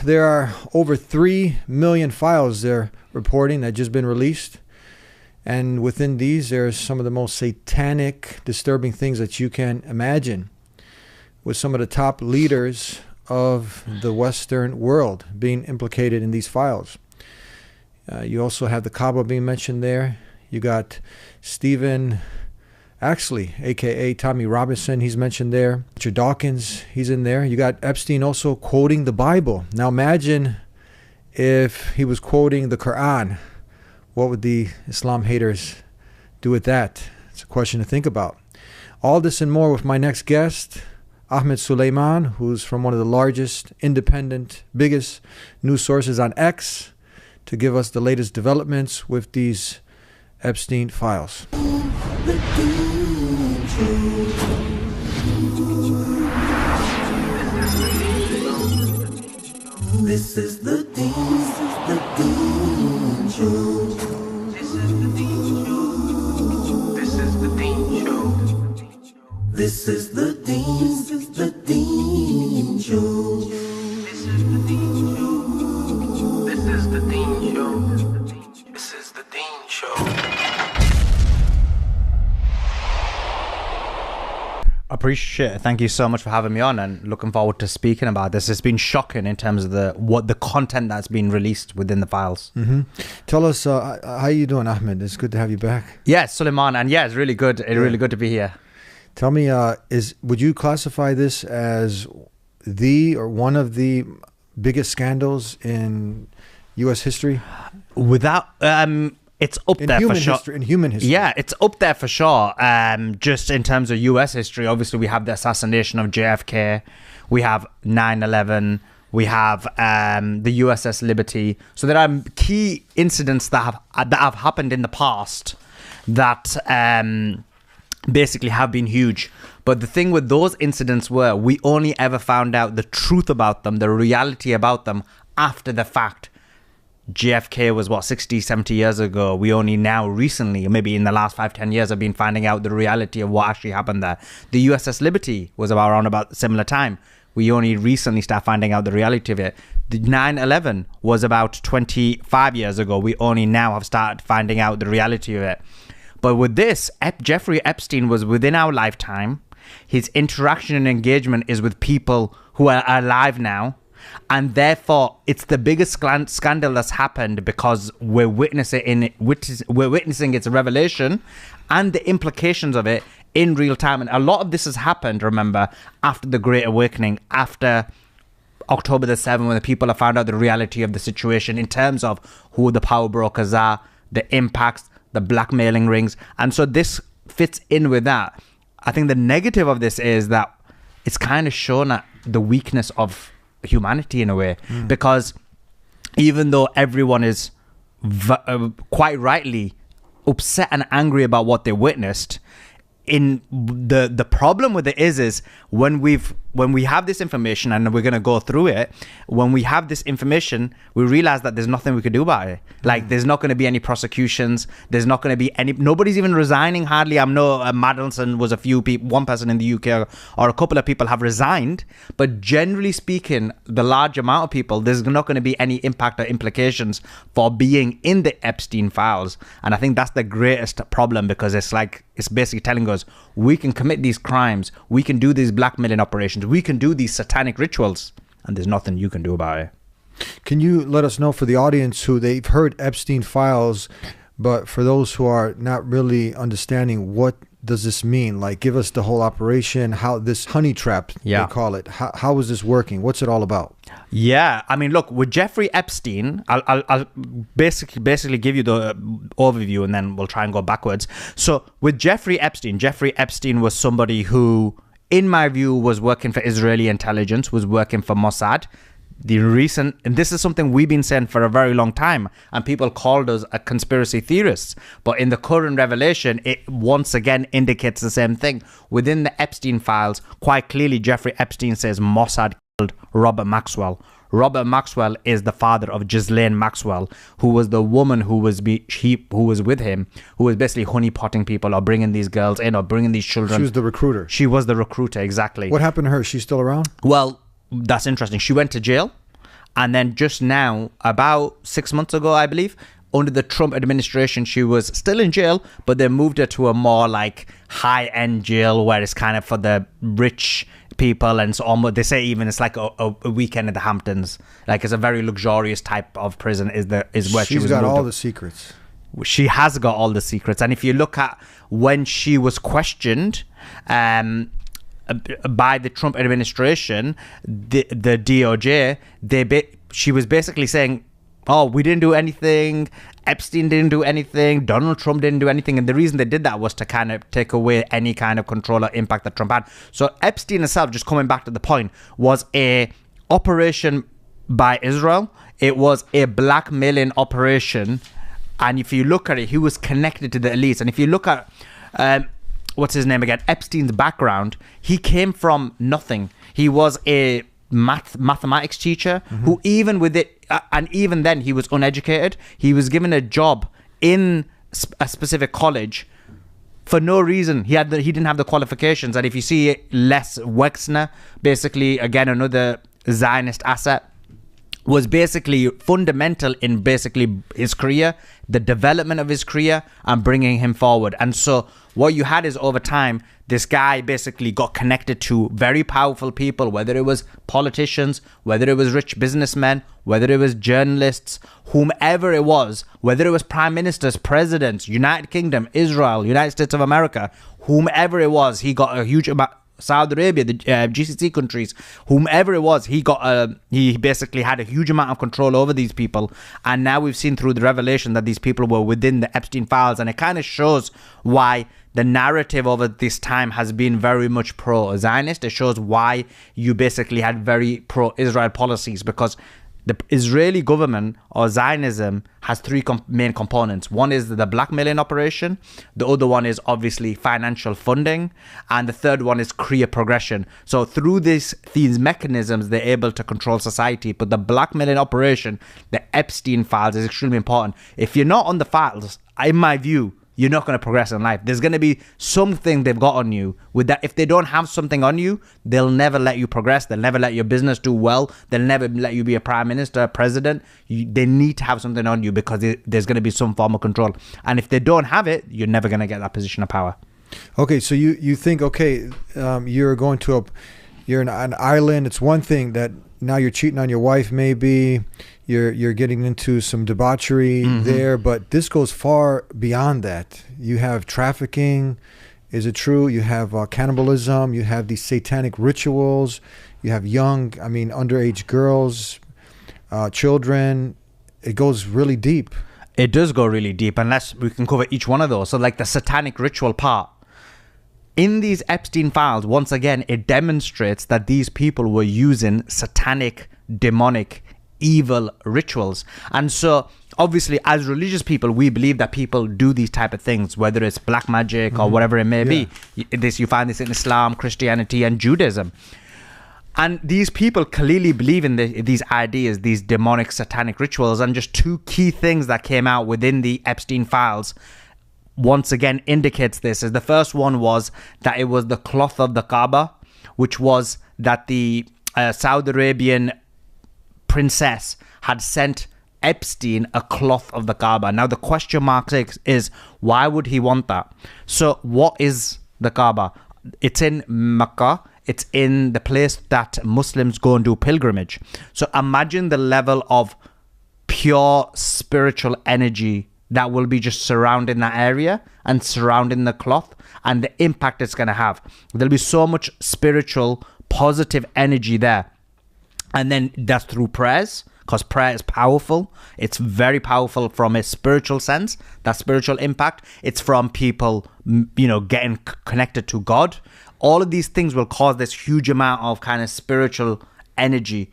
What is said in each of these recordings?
there are over 3 million files they're reporting that just been released. And within these, there's some of the most satanic, disturbing things that you can imagine, with some of the top leaders of the Western world being implicated in these files. You also have the Kaaba being mentioned there. You got Stephen Axley, a.k.a. Tommy Robinson, he's mentioned there. Richard Dawkins, he's in there. You got Epstein also quoting the Bible. Now imagine if he was quoting the Quran. What would the Islam haters do with that? It's a question to think about. All this and more with my next guest, Ahmed Suleiman, who's from one of the largest, independent, biggest news sources on X, to give us the latest developments with these Epstein files. This is the Dean Show. This is the Dean Show. This is the Dean Show. This is the Dean Show. This is the Dean Show. This is the Dean Show. This is the Dean Show. Appreciate it. Thank you so much for having me on, and looking forward to speaking about this. It's been shocking in terms of the content that's been released within the files. Mm-hmm. Tell us, how you doing, Ahmed? It's good to have you back. Yeah, Suleiman, and yeah, it's really good. It's really good to be here. Tell me, would you classify this as the or one of the biggest scandals in U.S. history? Without it's up there for sure. In human history. Yeah, it's up there for sure. Just in terms of US history, obviously we have the assassination of JFK, we have 9/11, we have the USS Liberty. So there are key incidents that have happened in the past that basically have been huge. But the thing with those incidents were we only ever found out the truth about them, the reality about them, after the fact. JFK was 60, 70 years ago. We only now recently, maybe in the last 5-10 years, have been finding out the reality of what actually happened there. The USS Liberty was around about similar time. We only recently start finding out the reality of it. The 9/11 was about 25 years ago. We only now have started finding out the reality of it. But with this, Jeffrey Epstein was within our lifetime. His interaction and engagement is with people who are alive now. And therefore, it's the biggest scandal that's happened because we're witnessing its revelation and the implications of it in real time. And a lot of this has happened, remember, after the Great Awakening, after October the 7th, when the people have found out the reality of the situation in terms of who the power brokers are, the impacts, the blackmailing rings. And so this fits in with that. I think the negative of this is that it's kind of shown at the weakness of humanity in a way, because even though everyone is quite rightly upset and angry about what they witnessed, in the problem with it is when we have this information, and we're going to go through it, when we have this information, we realize that there's nothing we could do about it. Like, there's not going to be any prosecutions, there's not going to be nobody's even resigning hardly. I know Madison was one person in the UK, or a couple of people have resigned, but generally speaking, the large amount of people, there's not going to be any impact or implications for being in the Epstein files. And I think that's the greatest problem, because it's basically telling us we can commit these crimes, we can do these blackmailing operations, we can do these satanic rituals, and there's nothing you can do about it. Can you let us know, for the audience who they've heard Epstein files, but for those who are not really understanding, what does this mean? Like, give us the whole operation, how this honey trap, they call it. How is this working? What's it all about? Yeah, I mean, look, with Jeffrey Epstein, I'll basically give you the overview, and then we'll try and go backwards. So with Jeffrey Epstein was somebody who, in my view, was working for Israeli intelligence, was working for Mossad. And this is something we've been saying for a very long time, and people called us a conspiracy theorists. But in the current revelation, it once again indicates the same thing. Within the Epstein files, quite clearly, Jeffrey Epstein says Mossad killed Robert Maxwell. Robert Maxwell is the father of Ghislaine Maxwell, who was the woman who was with him, who was basically honeypotting people, or bringing these girls in, or bringing these children. She was the recruiter. She was the recruiter, exactly. What happened to her? She's still around? Well, that's interesting. She went to jail, And then just now, about 6 months ago, I believe, under the Trump administration, she was still in jail, but they moved her to a more like high-end jail where it's kind of for the rich people, and so almost, they say even it's like a weekend at the Hamptons. Like it's a very luxurious type of prison is where she was She's got moved all up. the secrets. She has got all the secrets. And if you look at when she was questioned by the Trump administration, the DOJ, she was basically saying, oh, we didn't do anything, Epstein didn't do anything, Donald Trump didn't do anything. And the reason they did that was to kind of take away any kind of control or impact that Trump had. So Epstein itself, just coming back to the point, was a operation by Israel. It was a blackmailing operation. And if you look at it, he was connected to the elites. And if you look at, what's his name again? Epstein's background, he came from nothing. He was a mathematics teacher who even with it, and even then he was uneducated. He was given a job in a specific college for no reason. He didn't have the qualifications. And if you see Les Wexner, basically, again, another Zionist asset, was basically fundamental in basically his career, the development of his career, and bringing him forward. And so what you had is over time, this guy basically got connected to very powerful people, whether it was politicians, whether it was rich businessmen, whether it was journalists, whomever it was, whether it was prime ministers, presidents, United Kingdom, Israel, United States of America, whomever it was, he got a huge amount. Saudi Arabia, the GCC countries, whomever it was, he basically had a huge amount of control over these people. And now we've seen through the revelation that these people were within the Epstein files, and it kind of shows why the narrative over this time has been very much pro-Zionist. It shows why you basically had very pro-Israel policies, because the Israeli government, or Zionism, has three main components. One is the blackmailing operation. The other one is obviously financial funding. And the third one is career progression. So through these mechanisms, they're able to control society. But the blackmailing operation, the Epstein files, is extremely important. If you're not on the files, in my view, you're not going to progress in life. There's going to be something they've got on you. With that, if they don't have something on you, they'll never let you progress. They'll never let your business do well. They'll never let you be a prime minister, a president. They need to have something on you, because there's going to be some form of control. And if they don't have it, you're never going to get that position of power. Okay, so you think, okay, you're going to you're in an island. It's one thing that now you're cheating on your wife, maybe you're getting into some debauchery there, but this goes far beyond that. You have trafficking, is it true? You have cannibalism, you have these satanic rituals, you have underage girls, children. It goes really deep. It does go really deep, unless we can cover each one of those. So like the satanic ritual part, in these Epstein files, once again, it demonstrates that these people were using satanic, demonic, evil rituals. And so obviously, as religious people, we believe that people do these type of things, whether it's black magic or whatever it may be. You find this in Islam, Christianity, and Judaism. And these people clearly believe in these ideas, these demonic, satanic rituals. And just two key things that came out within the Epstein files once again indicates this. Is the first one was that it was the cloth of the Kaaba, which was that the Saudi Arabian princess had sent Epstein a cloth of the Kaaba. Now the question mark is why would he want that? So what is the Kaaba? It's in Mecca. It's in the place that Muslims go and do pilgrimage. So imagine the level of pure spiritual energy that will be just surrounding that area and surrounding the cloth, and the impact it's going to have. There'll be so much spiritual, positive energy there. And then that's through prayers, because prayer is powerful. It's very powerful from a spiritual sense, that spiritual impact. It's from people, getting connected to God. All of these things will cause this huge amount of kind of spiritual energy.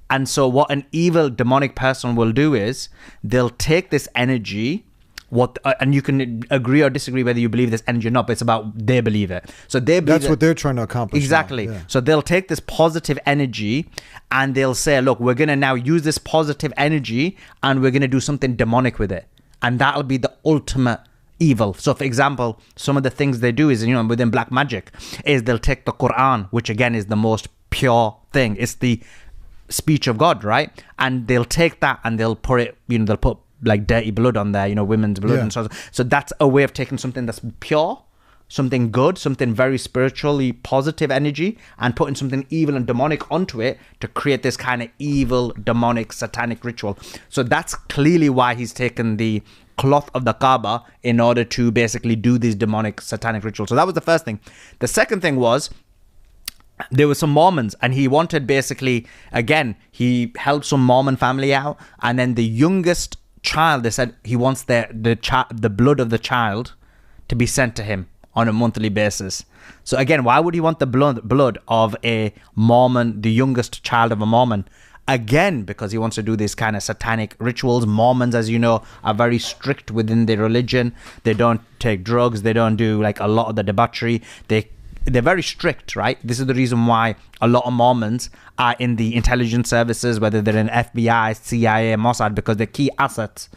And so what an evil demonic person will do is they'll take this energy, and you can agree or disagree whether you believe this energy or not, but it's about they believe it. So they believe that's what they're trying to accomplish. Exactly. Yeah. So they'll take this positive energy and they'll say, look, we're going to now use this positive energy and we're going to do something demonic with it. And that'll be the ultimate evil. So for example, some of the things they do is, within black magic, is they'll take the Quran, which again is the most pure thing. It's the speech of God, right? And they'll take that and they'll put it, they'll put like dirty blood on there, women's blood and so. So that's a way of taking something that's pure, something good, something very spiritually positive energy, and putting something evil and demonic onto it to create this kind of evil, demonic, satanic ritual. So that's clearly why he's taken the cloth of the Kaaba in order to basically do these demonic, satanic rituals. So that was the first thing. The second thing was, there were some Mormons, and he wanted basically, again, he helped some Mormon family out, and then the youngest child, they said he wants the blood of the child to be sent to him on a monthly basis. So again, why would he want the blood of a Mormon, the youngest child of a Mormon? Again, because he wants to do these kind of satanic rituals. Mormons, as you know, are very strict within their religion. They don't take drugs. They don't do like a lot of the debauchery. They're very strict, right? This is the reason why a lot of Mormons are in the intelligence services, whether they're in FBI, CIA, Mossad, because they're key assets.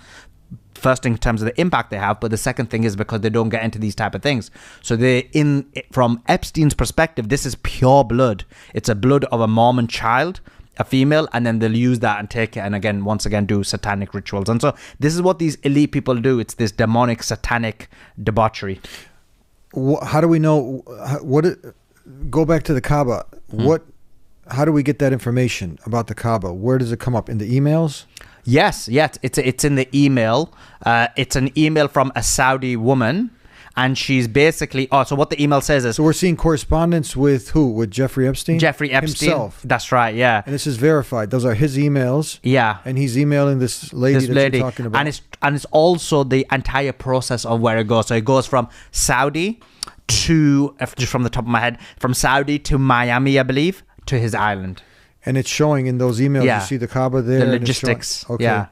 First, in terms of the impact they have, but the second thing is because they don't get into these type of things. So from Epstein's perspective, this is pure blood. It's a blood of a Mormon child, a female, and then they'll use that and take it and again, once again, do satanic rituals. And so this is what these elite people do. It's this demonic, satanic debauchery. How do we know go back to the Kaaba? How do we get that information about the Kaaba? Where does it come up? In the emails? Yes, it's in the email. It's an email from a Saudi woman, and she's basically so what the email says is, so we're seeing correspondence with who? With Jeffrey Epstein? Jeffrey Epstein himself. That's right, yeah. And this is verified. Those are his emails. Yeah. And he's emailing this lady you're talking about. And it's also the entire process of where it goes. So it goes from Saudi to, just from the top of my head, from Saudi to Miami, I believe, to his island. And it's showing in those emails, you see the Kaaba there. The logistics. Okay. Yeah.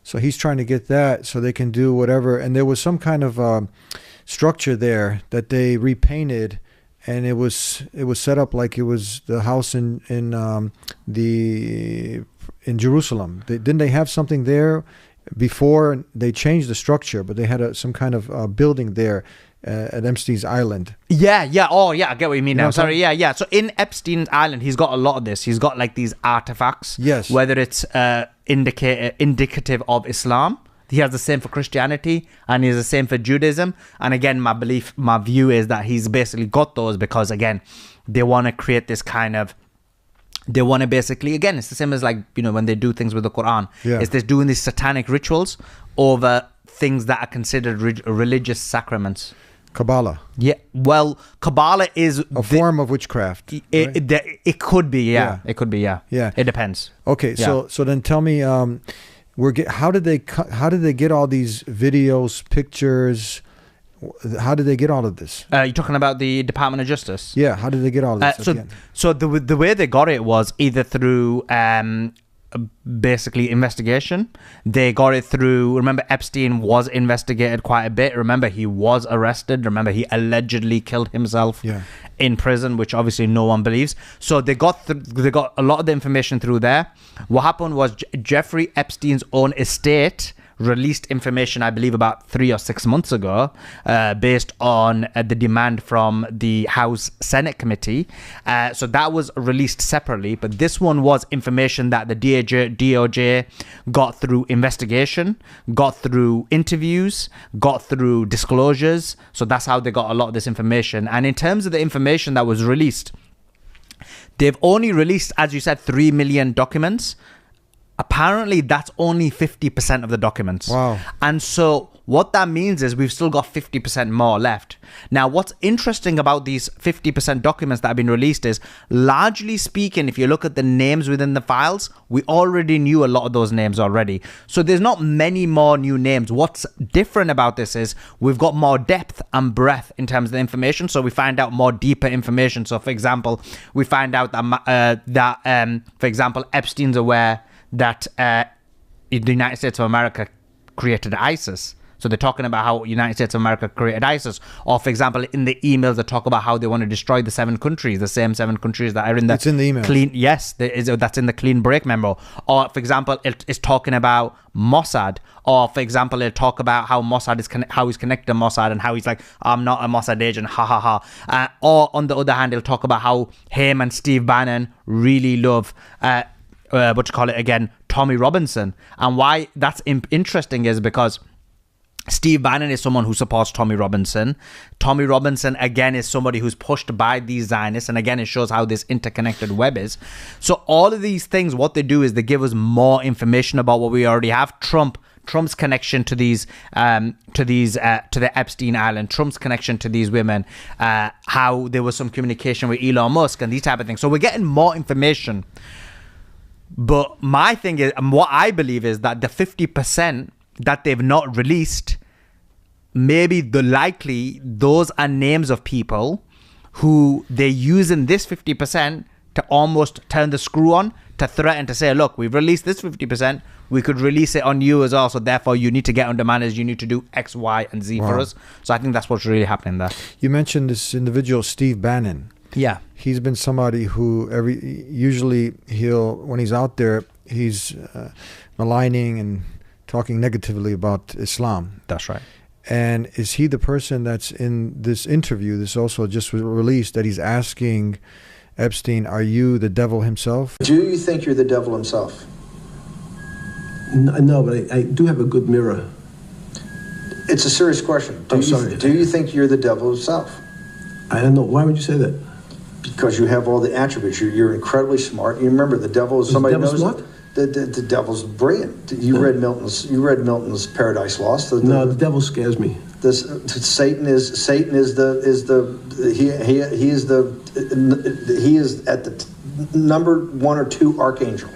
So he's trying to get that so they can do whatever. And there was some kind of structure there that they repainted, and it was set up like it was the house in Jerusalem. Didn't they have something there before they changed the structure? But they had some kind of building there at Epstein's Island. Yeah. Oh, yeah. I get what you mean now. Sorry. Yeah. So in Epstein's Island, he's got a lot of this. He's got like these artifacts. Yes. Whether it's indicative of Islam. He has the same for Christianity, and he has the same for Judaism. And again, my view is that he's basically got those because, again, they want to create this kind of, they want to basically, again, it's the same as like, when they do things with the Quran. Yeah. It's just doing these satanic rituals over things that are considered religious sacraments. Kabbalah. Yeah, well, Kabbalah is a form of witchcraft. It could be, yeah. It could be, yeah. Yeah. It depends. Okay, yeah. So then tell me, how did they get all these videos, pictures? How did they get all of this? You're talking about the Department of Justice? Yeah, how did they get all of this? So the way they got it was either through basically investigation. They got it through, remember, Epstein was investigated quite a bit. Remember, he was arrested. Remember, he allegedly killed himself in prison, which obviously no one believes. So they got a lot of the information through there. What happened was Jeffrey Epstein's own estate released information, I believe, about 3 or 6 months ago, based on the demand from the House Senate Committee. So that was released separately, but this one was information that the DOJ got through investigation, got through interviews, got through disclosures. So that's how they got a lot of this information. And in terms of the information that was released, they've only released, as you said, 3 million documents. Apparently, that's only 50% of the documents. Wow. And so what that means is we've still got 50% more left. Now, what's interesting about these 50% documents that have been released is, largely speaking, if you look at the names within the files, we already knew a lot of those names already. So there's not many more new names. What's different about this is we've got more depth and breadth in terms of the information. So we find out more deeper information. So, for example, we find out that, for example, Epstein's aware that the United States of America created ISIS. So they're talking about how United States of America created ISIS. Or, for example, in the emails, they talk about how they want to destroy the 7 countries, the same 7 countries that are in the... It's in the email. That's in the clean break memo. Or, for example, it's talking about Mossad. Or, for example, it'll talk about how Mossad is how he's connected to Mossad and how he's like, I'm not a Mossad agent, ha ha ha. Or, on the other hand, it'll talk about how him and Steve Bannon really love... Tommy Robinson. And why that's interesting is because Steve Bannon is someone who supports Tommy Robinson. Tommy Robinson, again, is somebody who's pushed by these Zionists. And again, it shows how this interconnected web is. So all of these things, what they do is they give us more information about what we already have. Trump's connection to the Epstein Island, Trump's connection to these women, how there was some communication with Elon Musk and these type of things. So we're getting more information. But my thing is, and what I believe is that the 50% that they've not released, maybe those are names of people who they're using this 50% to almost turn the screw on, to threaten, to say, look, we've released this 50%, we could release it on you as well, so therefore you need to get under managed, you need to do X, Y, and Z for us. So I think that's what's really happening there. You mentioned this individual, Steve Bannon. Yeah. He's been somebody who usually when he's out there, he's maligning and talking negatively about Islam. That's right. And is he the person that's in this interview, this also just was released, that he's asking Epstein, are you the devil himself? Do you think you're the devil himself? No, but I do have a good mirror. It's a serious question. I'm sorry. Do you think you're the devil himself? I don't know. Why would you say that? Because you have all the attributes. You're incredibly smart. You remember the devil is somebody who knows what? The devil's brilliant. You read Milton's Paradise Lost. No, the devil scares me. Satan is at the number 1 or 2 archangel.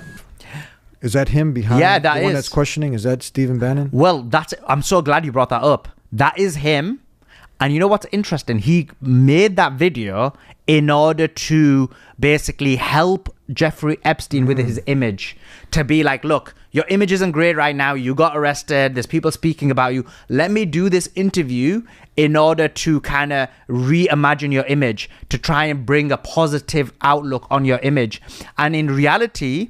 Is that him behind? Yeah, that the one is. that's questioning? Is that Stephen Bannon? Well, I'm so glad you brought that up. That is him. And you know what's interesting? He made that video in order to basically help Jeffrey Epstein with his image. To be like, look, your image isn't great right now. You got arrested. There's people speaking about you. Let me do this interview in order to kind of reimagine your image, to try and bring a positive outlook on your image. And in reality,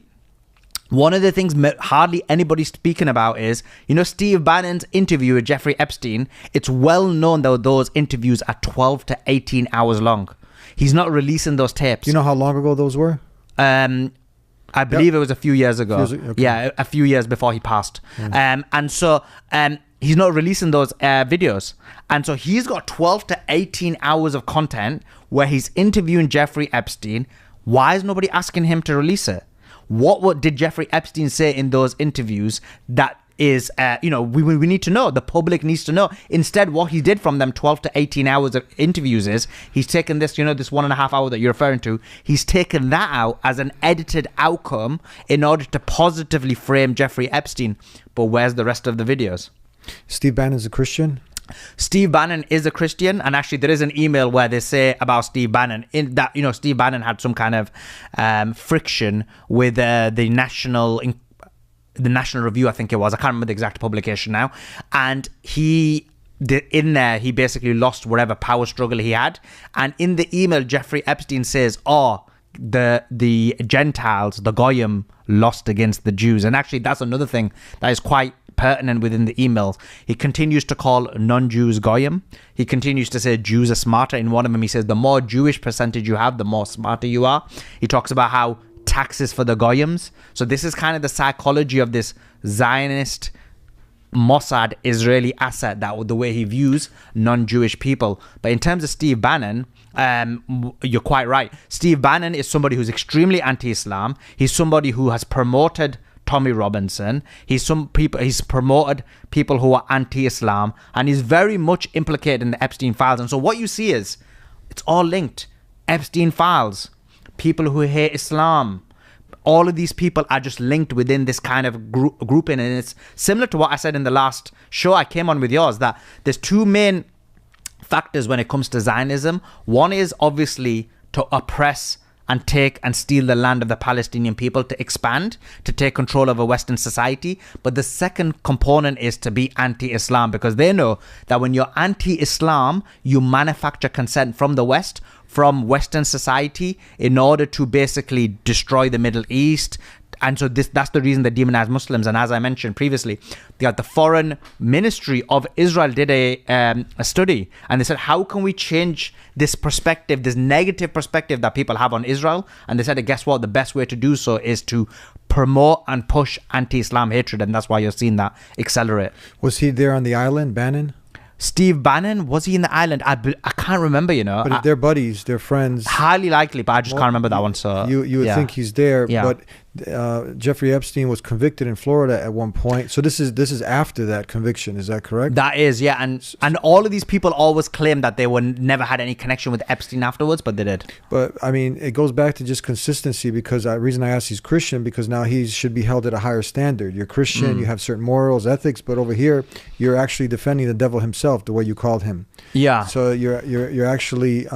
one of the things hardly anybody's speaking about is, Steve Bannon's interview with Jeffrey Epstein. It's well known that those interviews are 12 to 18 hours long. He's not releasing those tapes. Do you know how long ago those were? I believe it was a few years ago. Okay. Yeah, a few years before he passed. And so he's not releasing those videos. And so he's got 12 to 18 hours of content where he's interviewing Jeffrey Epstein. Why is nobody asking him to release it? What did Jeffrey Epstein say in those interviews that is, we need to know. The public needs to know. Instead, what he did from them 12 to 18 hours of interviews is he's taken this, this 1.5 hour that you're referring to, he's taken that out as an edited outcome in order to positively frame Jeffrey Epstein. But where's the rest of the videos? Steve Bannon's a Christian? Steve Bannon is a Christian, and actually there is an email where they say about Steve Bannon in that Steve Bannon had some kind of friction with the National Review, I think it was. I can't remember the exact publication now. And he basically lost whatever power struggle he had. And in the email, Jeffrey Epstein says, the Gentiles, the Goyim, lost against the Jews. And actually, that's another thing that is quite pertinent within the emails. He continues to call non-Jews Goyim. He continues to say Jews are smarter. In one of them, he says the more Jewish percentage you have, the more smarter you are. He talks about how taxes for the Goyims. So this is kind of the psychology of this Zionist Mossad Israeli asset, that the way he views non-Jewish people. But in terms of Steve Bannon, you're quite right. Steve Bannon is somebody who's extremely anti-Islam. He's somebody who has promoted Tommy Robinson. He's promoted people who are anti-Islam, and he's very much implicated in the Epstein files. And so what you see is it's all linked. Epstein files, people who hate Islam, all of these people are just linked within this kind of grouping. And it's similar to what I said in the last show I came on with yours, that there's two main factors when it comes to Zionism. One is obviously to oppress and take and steal the land of the Palestinian people, to expand, to take control over Western society. But the second component is to be anti-Islam, because they know that when you're anti-Islam, you manufacture consent from the West, from Western society, in order to basically destroy the Middle East and so that's the reason they demonize Muslims. And as I mentioned previously, the foreign ministry of Israel did a study, and they said, how can we change this perspective, this negative perspective that people have on Israel? And they said, guess what? The best way to do so is to promote and push anti-Islam hatred, and that's why you're seeing that accelerate. Was he there on the island, Bannon? Steve Bannon, was he in the island? I can't remember, you know. But they're buddies, they're friends. Highly likely, but I just can't remember that one. So you would think he's there, but Jeffrey Epstein was convicted in Florida at one point. So this is after that conviction, is that correct? That is, yeah. And all of these people always claim that they never had any connection with Epstein afterwards, but they did. But I mean, it goes back to just consistency, because the reason I asked he's Christian, because now he should be held at a higher standard. You're Christian, you have certain morals, ethics, but over here you're actually defending the devil himself, the way you called him. Yeah. So you're actually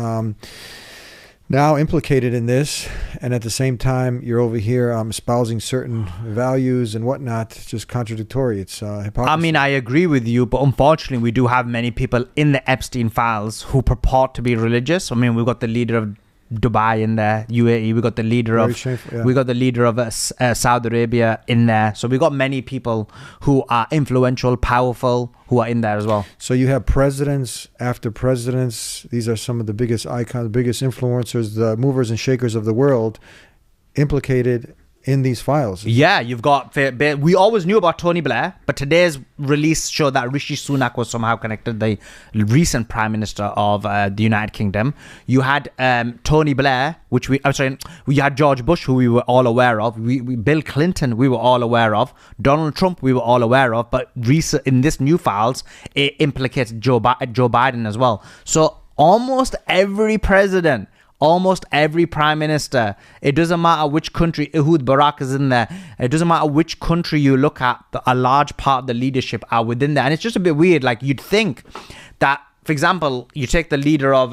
now implicated in this, and at the same time you're over here espousing certain values and whatnot. Just contradictory. It's hypocrisy. I mean, I agree with you, but unfortunately we do have many people in the Epstein files who purport to be religious. I mean, we've got the leader of Dubai in there, UAE. We got the leader of Saudi Arabia in there. So we got many people who are influential, powerful, who are in there as well. So you have presidents after presidents. These are some of the biggest icons, the biggest influencers, the movers and shakers of the world, implicated in these files. Yeah, you've got... We always knew about Tony Blair, but today's release showed that Rishi Sunak was somehow connected, the recent Prime Minister of the United Kingdom. You had Tony Blair, we had George Bush, who we were all aware of. Bill Clinton, we were all aware of. Donald Trump, we were all aware of. But in this new files, it implicates Joe Biden as well. So almost every president, almost every prime minister, it doesn't matter which country, Ehud Barak is in there, it doesn't matter which country you look at, a large part of the leadership are within there. And it's just a bit weird. Like, you'd think that, for example, you take the leader of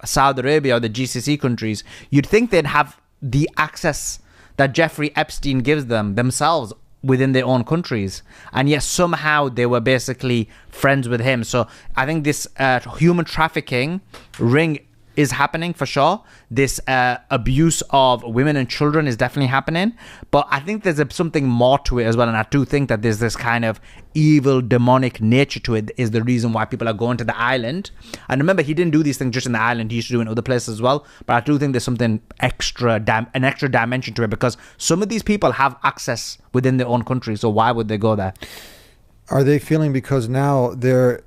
Saudi Arabia or the GCC countries, you'd think they'd have the access that Jeffrey Epstein gives them themselves within their own countries, and yet somehow they were basically friends with him. So I think this human trafficking ring is happening for sure. This abuse of women and children is definitely happening, but I think there's something more to it as well. And I do think that there's this kind of evil, demonic nature to it, is the reason why people are going to the island. And remember, he didn't do these things just in the island, he used to do it in other places as well. But I do think there's something an extra dimension to it, because some of these people have access within their own country, so why would they go there? Are they feeling, because now they're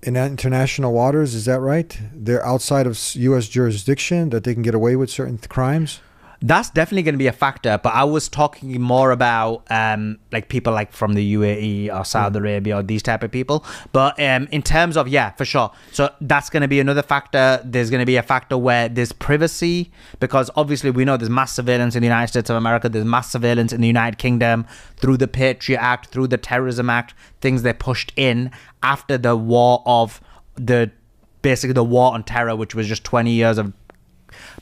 in international waters, is that right? They're outside of U.S. jurisdiction, that they can get away with certain crimes? That's definitely going to be a factor, but I was talking more about like people like from the UAE or Saudi Arabia or these type of people. But in terms of, yeah, for sure. So that's going to be another factor. There's going to be a factor where there's privacy, because obviously we know there's mass surveillance in the United States of America. There's mass surveillance in the United Kingdom through the Patriot Act, through the Terrorism Act, things they pushed in after the war of basically the war on terror, which was just 20 years of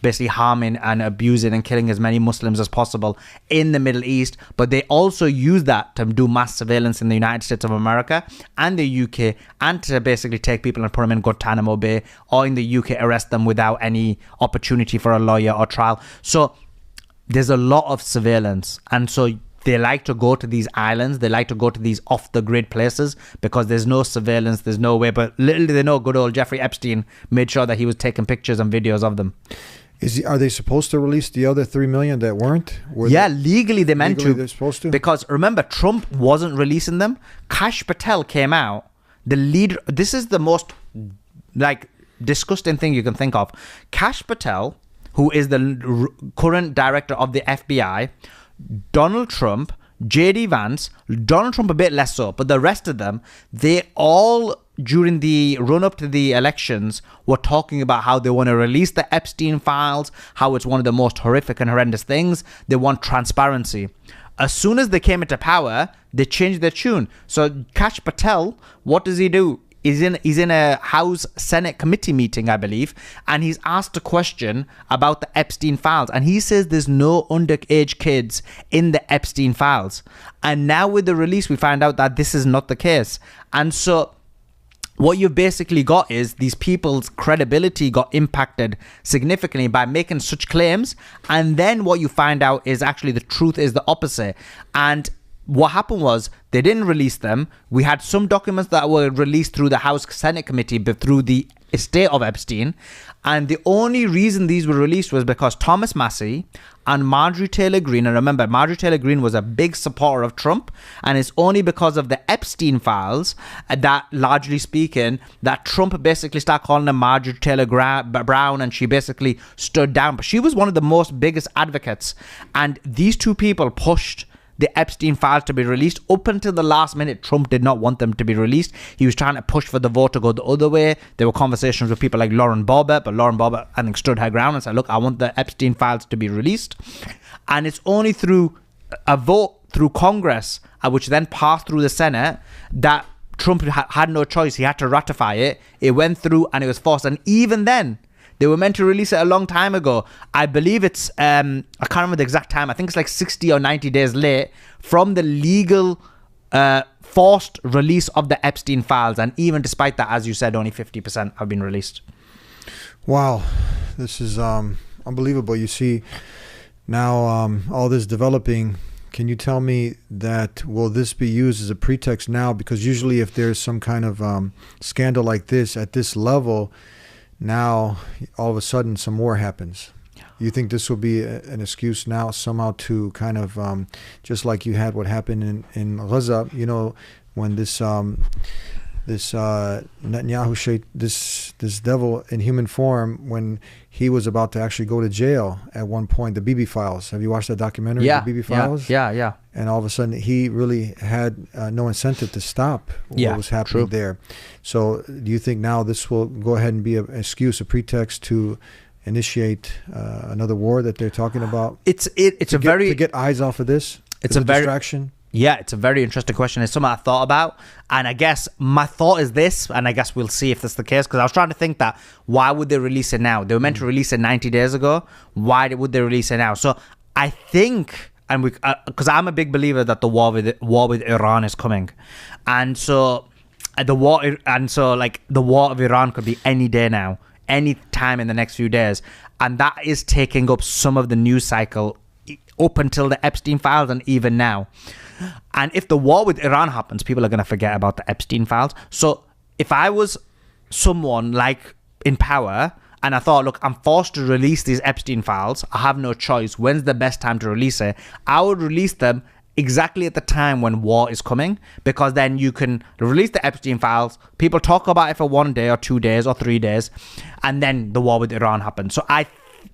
basically harming and abusing and killing as many Muslims as possible in the Middle East. But they also use that to do mass surveillance in the United States of America and the UK, and to basically take people and put them in Guantanamo Bay, or in the UK arrest them without any opportunity for a lawyer or trial. So there's a lot of surveillance, and so they like to go to these islands, they like to go to these off-the-grid places, because there's no surveillance, there's no way. But little do they know, good old Jeffrey Epstein made sure that he was taking pictures and videos of them. Are they supposed to release the other 3 million that weren't? Legally they meant to. They're supposed to? Because remember, Trump wasn't releasing them. Kash Patel came out, the leader. This is the most disgusting thing you can think of. Kash Patel, who is the current director of the FBI, Donald Trump, J.D. Vance, Donald Trump a bit less so, but the rest of them, they all, during the run-up to the elections, were talking about how they want to release the Epstein files, how it's one of the most horrific and horrendous things. They want transparency. As soon as they came into power, they changed their tune. So Kash Patel, what does he do? He's in a House Senate committee meeting, I believe, and he's asked a question about the Epstein files, and he says there's no underage kids in the Epstein files. And now with the release, we find out that this is not the case. And so what you've basically got is these people's credibility got impacted significantly by making such claims. And then what you find out is actually the truth is the opposite. And what happened was they didn't release them. We had some documents that were released through the House Senate Committee, but through the estate of Epstein. And the only reason these were released was because Thomas Massey and Marjorie Taylor Greene, and remember, Marjorie Taylor Greene was a big supporter of Trump, and it's only because of the Epstein files that, largely speaking, that Trump basically started calling her Marjorie Taylor Brown, and she basically stood down. But she was one of the most biggest advocates, and these two people pushed the Epstein files to be released. Up until the last minute, Trump did not want them to be released. He was trying to push for the vote to go the other way. There were conversations with people like Lauren Boebert, but Lauren Boebert, I think, stood her ground and said, look, I want the Epstein files to be released. And it's only through a vote through Congress, which then passed through the Senate, that Trump had no choice. He had to ratify it. It went through and it was forced. And even then, they were meant to release it a long time ago. I believe it's, I can't remember the exact time. I think it's like 60 or 90 days late from the legal forced release of the Epstein files. And even despite that, as you said, only 50% have been released. Wow. This is unbelievable. You see now all this developing. Can you tell me that, will this be used as a pretext now? Because usually if there's some kind of scandal like this at this level, now all of a sudden some more happens. You think this will be an excuse now somehow to kind of just like you had what happened in Gaza, you know, when this Netanyahu, this devil in human form, when he was about to actually go to jail at one point, the Bibi Files. Have you watched that documentary, the Bibi Files? Yeah. And all of a sudden, he really had no incentive to stop what was happening there. So do you think now this will go ahead and be an excuse, a pretext to initiate another war that they're talking about? To get eyes off of this? It's a distraction? Yeah, it's a very interesting question. It's something I thought about. And I guess my thought is this, and I guess we'll see if that's the case, because I was trying to think that why would they release it now? They were meant to release it 90 days ago. Why would they release it now? So I think, and we, because I'm a big believer that the war with Iran is coming. And so the war of Iran could be any day now, any time in the next few days. And that is taking up some of the news cycle up until the Epstein files and even now. And if the war with Iran happens, people are going to forget about the Epstein files. So if I was someone like in power and I thought, look, I'm forced to release these Epstein files, I have no choice, when's the best time to release it? I would release them exactly at the time when war is coming, because then you can release the Epstein files, people talk about it for 1 day or 2 days or 3 days, and then the war with Iran happens. So I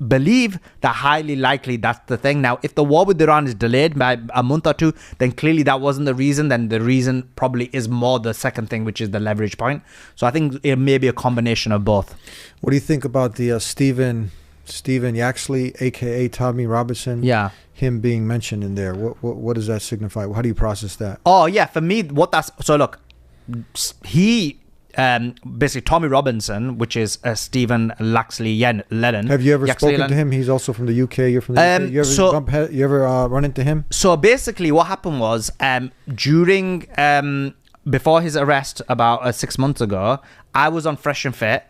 believe that highly likely that's the thing. Now, if the war with Iran is delayed by a month or two, then clearly that wasn't the reason. Then the reason probably is more the second thing, which is the leverage point. So I think it may be a combination of both. What do you think about the Stephen Yaxley, aka Tommy Robinson? Yeah, him being mentioned in there. What does that signify? How do you process that? Oh yeah, for me, so look, he. Basically Tommy Robinson, which is Stephen Laxley Lennon. Have you ever spoken to him? He's also from the UK. You're from the UK. You ever run into him? So basically what happened was during before his arrest about 6 months ago, I was on Fresh and Fit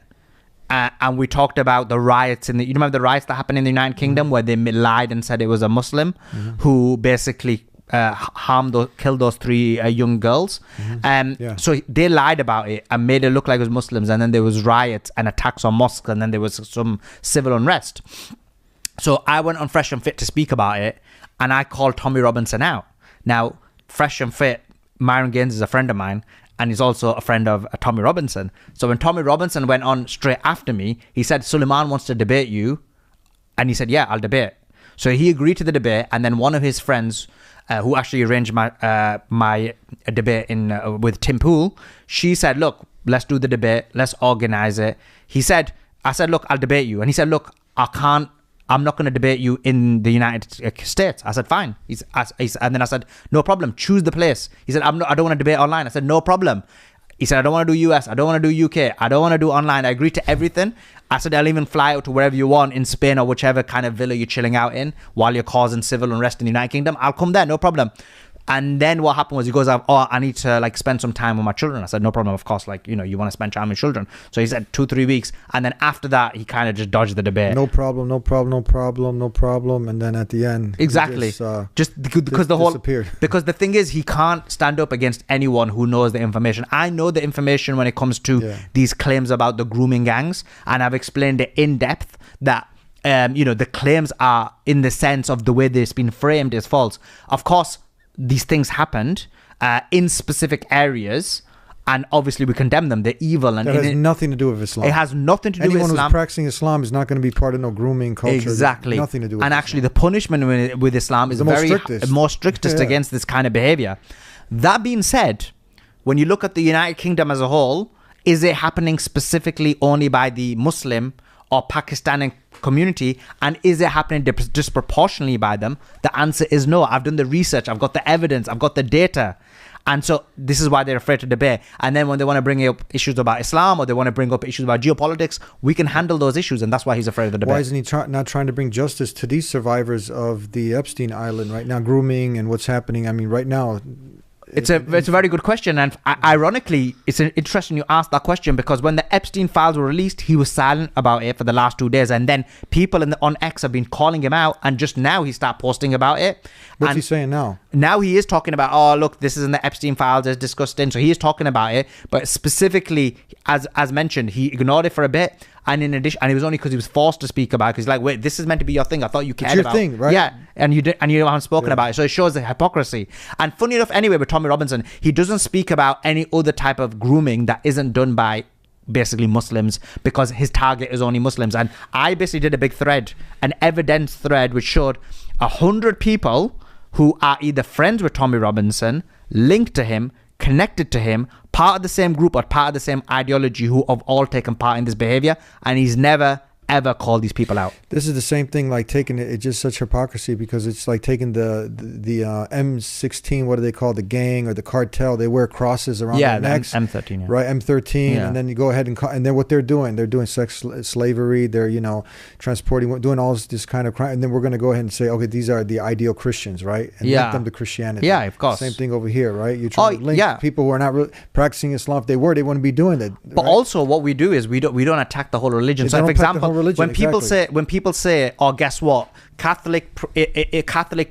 and we talked about the riots you remember the riots that happened in the United Kingdom where they lied and said it was a Muslim who basically killed those 3 young girls. So they lied about it and made it look like it was Muslims, and then there was riots and attacks on mosques, and then there was some civil unrest. So I went on Fresh and Fit to speak about it, and I called Tommy Robinson out. Now, Fresh and Fit, Myron Gaines is a friend of mine, and he's also a friend of Tommy Robinson. So when Tommy Robinson went on straight after me, he said, Suleiman wants to debate you, and he said, yeah, I'll debate. So he agreed to the debate, and then one of his friends who actually arranged my debate with Tim Pool, she said, look, let's do the debate, let's organize it. I said, look, I'll debate you. And he said, look, I'm not going to debate you in the United States. I said, fine. And then I said, no problem, choose the place. He said, I don't want to debate online. I said, no problem. He said, I don't want to do US, I don't want to do UK, I don't want to do online. I agreed to everything. I said, I'll even fly out to wherever you want in Spain or whichever kind of villa you're chilling out in while you're causing civil unrest in the United Kingdom. I'll come there, no problem. And then what happened was he goes, oh, I need to like spend some time with my children. I said, no problem, of course. Like, you know, you want to spend time with children. So he said 2-3 weeks. And then after that, he kind of just dodged the debate. No problem, no problem, no problem, no problem. And then at the end, exactly. Just because the whole, disappeared. Because the thing is, he can't stand up against anyone who knows the information. I know the information when it comes to these claims about the grooming gangs. And I've explained it in depth that, you know, the claims are in the sense of the way it's been framed is false. Of course, these things happened in specific areas, and obviously we condemn them. They're evil, and that has nothing to do with Islam. It has nothing to do with Islam. Anyone who's practicing Islam is not going to be part of no grooming culture. Exactly, nothing to do with and Islam. Actually, the punishment with Islam is more strictest against this kind of behavior. That being said, when you look at the United Kingdom as a whole, is it happening specifically only by the Muslim or Pakistani community, and is it happening disproportionately by them? The answer is no. I've done the research, I've got the evidence, I've got the data, and so this is why they're afraid to debate. And then when they want to bring up issues about Islam or they want to bring up issues about geopolitics, we can handle those issues, and that's why he's afraid of the debate. Why isn't he not trying to bring justice to these survivors of the Epstien Island right now, grooming and what's happening? I mean, right now. It's a very good question, and ironically, it's interesting you asked that question, because when the Epstein files were released, he was silent about it for the last 2 days, and then people on X have been calling him out, and just now he started posting about it. What's he saying now? Now he is talking about, oh look, this is in the Epstein files, it's disgusting. So he is talking about it, but specifically, as mentioned, he ignored it for a bit. And in addition, and it was only because he was forced to speak about it, because he's like, wait, this is meant to be your thing. I thought you cared about it. It's your thing, right? Yeah, and you haven't spoken about it. So it shows the hypocrisy. And funny enough, anyway, with Tommy Robinson, he doesn't speak about any other type of grooming that isn't done by basically Muslims, because his target is only Muslims. And I basically did a big thread, an evidence thread, which showed 100 people who are either friends with Tommy Robinson, linked to him, connected to him, part of the same group or part of the same ideology, who have all taken part in this behavior, and he's never ever called these people out. This is the same thing, like taking it. It's just such hypocrisy, because it's like taking the M16, what do they call the gang or the cartel? They wear crosses around their necks. M13, yeah. Right, M13, and then you go ahead and then what they're doing sex slavery. They're transporting, doing all this kind of crime, and then we're going to go ahead and say, okay, these are the ideal Christians, right? And link them to Christianity. Yeah, of course. Same thing over here, right? You're trying to link people who are not really practicing Islam. If they were, they wouldn't be doing that. But also, what we do is we don't attack the whole religion. So, for example, when people say, oh, guess what? Catholic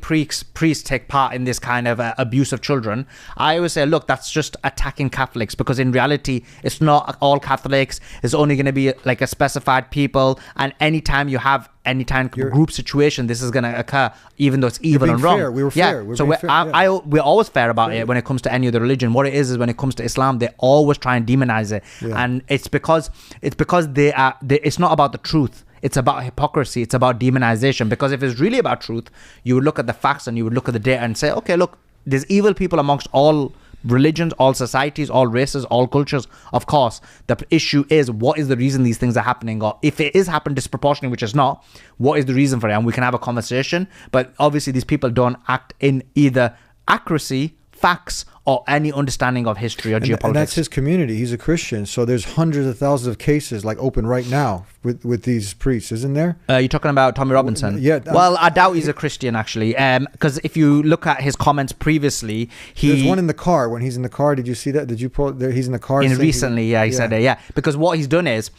priests take part in this kind of abuse of children. I always say, look, that's just attacking Catholics, because in reality, it's not all Catholics. It's only going to be like a specified people. And anytime you have any kind of group situation, this is going to occur, even though it's evil and wrong. Fair. We were fair. We're always fair about it when it comes to any other religion. What it is when it comes to Islam, they always try and demonize it, and it's because it's not about the truth. It's about hypocrisy. It's about demonization. Because if it's really about truth, you would look at the facts and you would look at the data and say, okay, look, there's evil people amongst all religions, all societies, all races, all cultures. Of course, the issue is, what is the reason these things are happening? Or if it is happening disproportionately, which is not, what is the reason for it? And we can have a conversation. But obviously, these people don't act in either accuracy, facts, or any understanding of history or geopolitics. And that's his community. He's a Christian. So there's hundreds of thousands of cases like open right now with these priests, isn't there? You're talking about Tommy Robinson? Yeah. Well, I doubt he's a Christian, actually. Because if you look at his comments previously, there's one in the car. When he's in the car, did you see that? Did you pull there? He's in the car. Recently, he said it, Because what he's done is,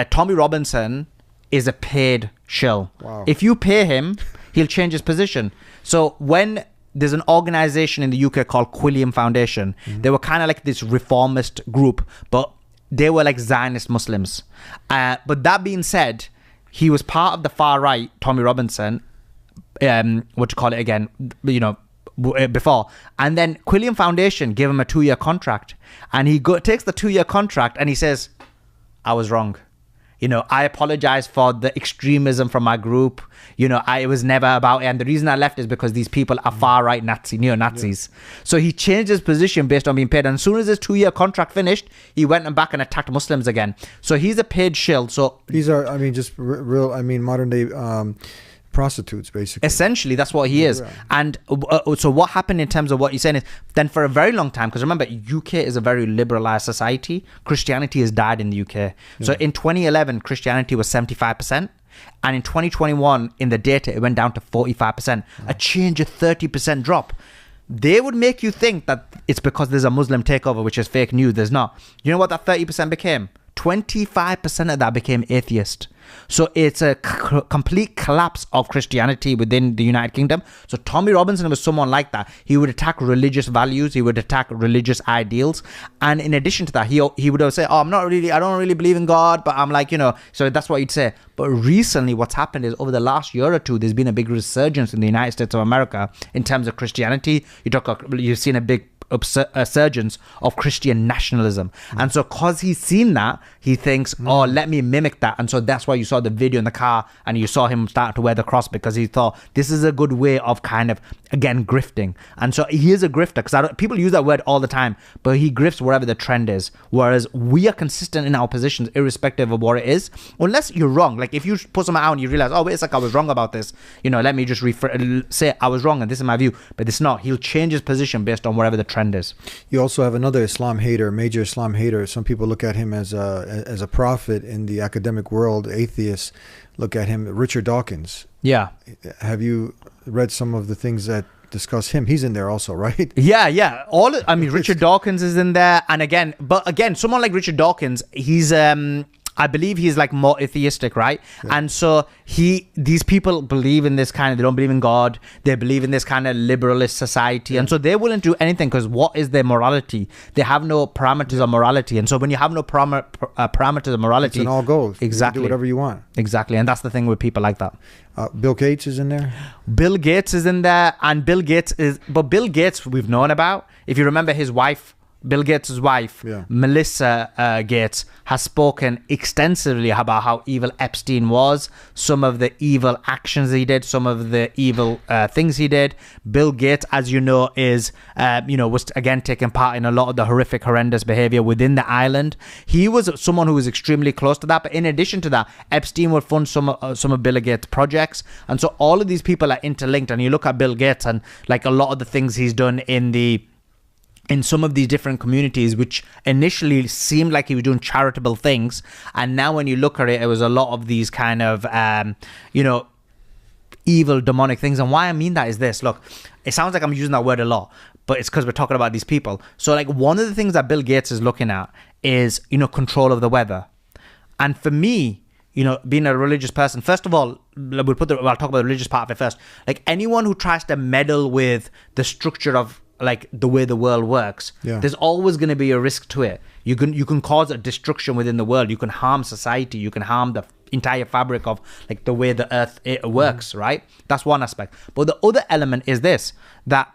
Tommy Robinson is a paid shill. Wow. If you pay him, he'll change his position. So when there's an organization in the UK called Quilliam Foundation. Mm-hmm. They were kind of like this reformist group, but they were like Zionist Muslims. But that being said, he was part of the far right, Tommy Robinson, before. And then Quilliam Foundation gave him a 2-year contract. And he takes the 2-year contract and he says, I was wrong. I apologize for the extremism from my group. It was never about it. And the reason I left is because these people are far-right neo-Nazis. Yeah. So he changed his position based on being paid. And as soon as his 2-year contract finished, he went back and attacked Muslims again. So he's a paid shill. So these are, modern day prostitutes, basically. Essentially, that's what he is. And so what happened in terms of what you're saying is, then for a very long time, because remember, UK is a very liberalized society. Christianity has died in the UK. Yeah. So in 2011, Christianity was 75%. And in 2021, in the data, it went down to 45%. A change of 30% drop. they would make you think that it's because there's a Muslim takeover, which is fake news. There's not. You know what that 30% became? 25% of that became atheist. So it's a complete collapse of Christianity within the United Kingdom. So Tommy Robinson was someone like that. He would attack religious values. He would attack religious ideals. And in addition to that, he would say, oh, I don't really believe in God, but I'm like, so that's what he'd say. But recently what's happened is over the last year or two, there's been a big resurgence in the United States of America in terms of Christianity. You've seen a big surgence of Christian nationalism. And so because he's seen that, he thinks, oh, let me mimic that. And so that's why you saw the video in the car and you saw him start to wear the cross, because he thought this is a good way of kind of, again, grifting. And so he is a grifter, because people use that word all the time, but he grifts wherever the trend is. Whereas we are consistent in our positions irrespective of what it is, unless you're wrong. Like if you put something out and you realize, oh, wait a sec, I was wrong about this, let me just say I was wrong and this is my view, but it's not. He'll change his position based on whatever the trend is. You also have another Islam hater, major Islam hater. Some people look at him as a prophet in the academic world. Atheists look at him, Richard Dawkins. Yeah. Have you read some of the things that discuss him? He's in there also, right? Yeah. Richard Dawkins is in there. And again, someone like Richard Dawkins, he's I believe he's like more atheistic, right? Yeah. And so these people believe in this kind of, they don't believe in God. They believe in this kind of liberalist society. Yeah. And so they're willing to do anything, because what is their morality? They have no parameters of morality. And so when you have no parameters of morality, it's an all goes. Exactly. You do whatever you want. Exactly. And that's the thing with people like that. Bill Gates is in there. Bill Gates is in there. And Bill Gates we've known about. If you remember his wife, Bill Gates' wife, Melissa Gates, has spoken extensively about how evil Epstein was, some of the evil actions he did, some of the evil things he did. Bill Gates, as you know, was again taking part in a lot of the horrific, horrendous behavior within the island. He was someone who was extremely close to that. But in addition to that, Epstein would fund some of Bill Gates' projects. And so all of these people are interlinked. And you look at Bill Gates and like a lot of the things he's done in some of these different communities, which initially seemed like he was doing charitable things. And now when you look at it, it was a lot of these kind of, evil, demonic things. And why I mean that is this. Look, it sounds like I'm using that word a lot, but it's because we're talking about these people. So like one of the things that Bill Gates is looking at is, control of the weather. And for me, being a religious person, first of all, I'll talk about the religious part of it first. Like anyone who tries to meddle with the structure of like the way the world works, there's always going to be a risk to it. You can cause a destruction within the world. You can harm society. You can harm the entire fabric of like the way the earth works, right? That's one aspect. But the other element is this, that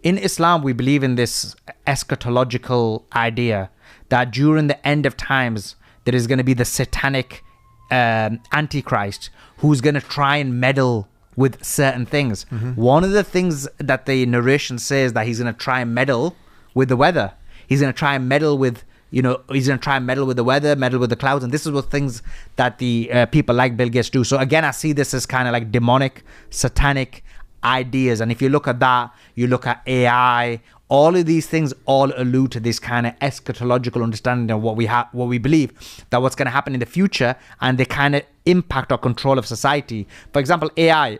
in Islam, we believe in this eschatological idea that during the end of times, there is going to be the satanic antichrist who's going to try and meddle with certain things. One of the things that the narration says that he's going to try and meddle with the weather. He's going to try and meddle with, he's going to try and meddle with the weather, meddle with the clouds. And this is what things that the people like Bill Gates do. So again, I see this as kind of like demonic, satanic ideas. And if you look at that, you look at AI, all of these things all allude to this kind of eschatological understanding of what we believe, that what's going to happen in the future, and they kind of impact or control of society. For example, AI.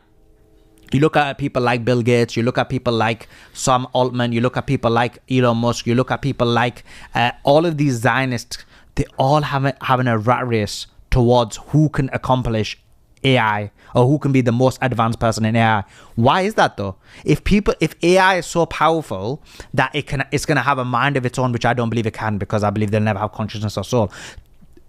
You look at people like Bill Gates, you look at people like Sam Altman, you look at people like Elon Musk, you look at people like all of these Zionists, they all having a rat race towards who can accomplish AI or who can be the most advanced person in AI. Why is that though? If AI is so powerful that it's going to have a mind of its own, which I don't believe it can, because I believe they'll never have consciousness or soul.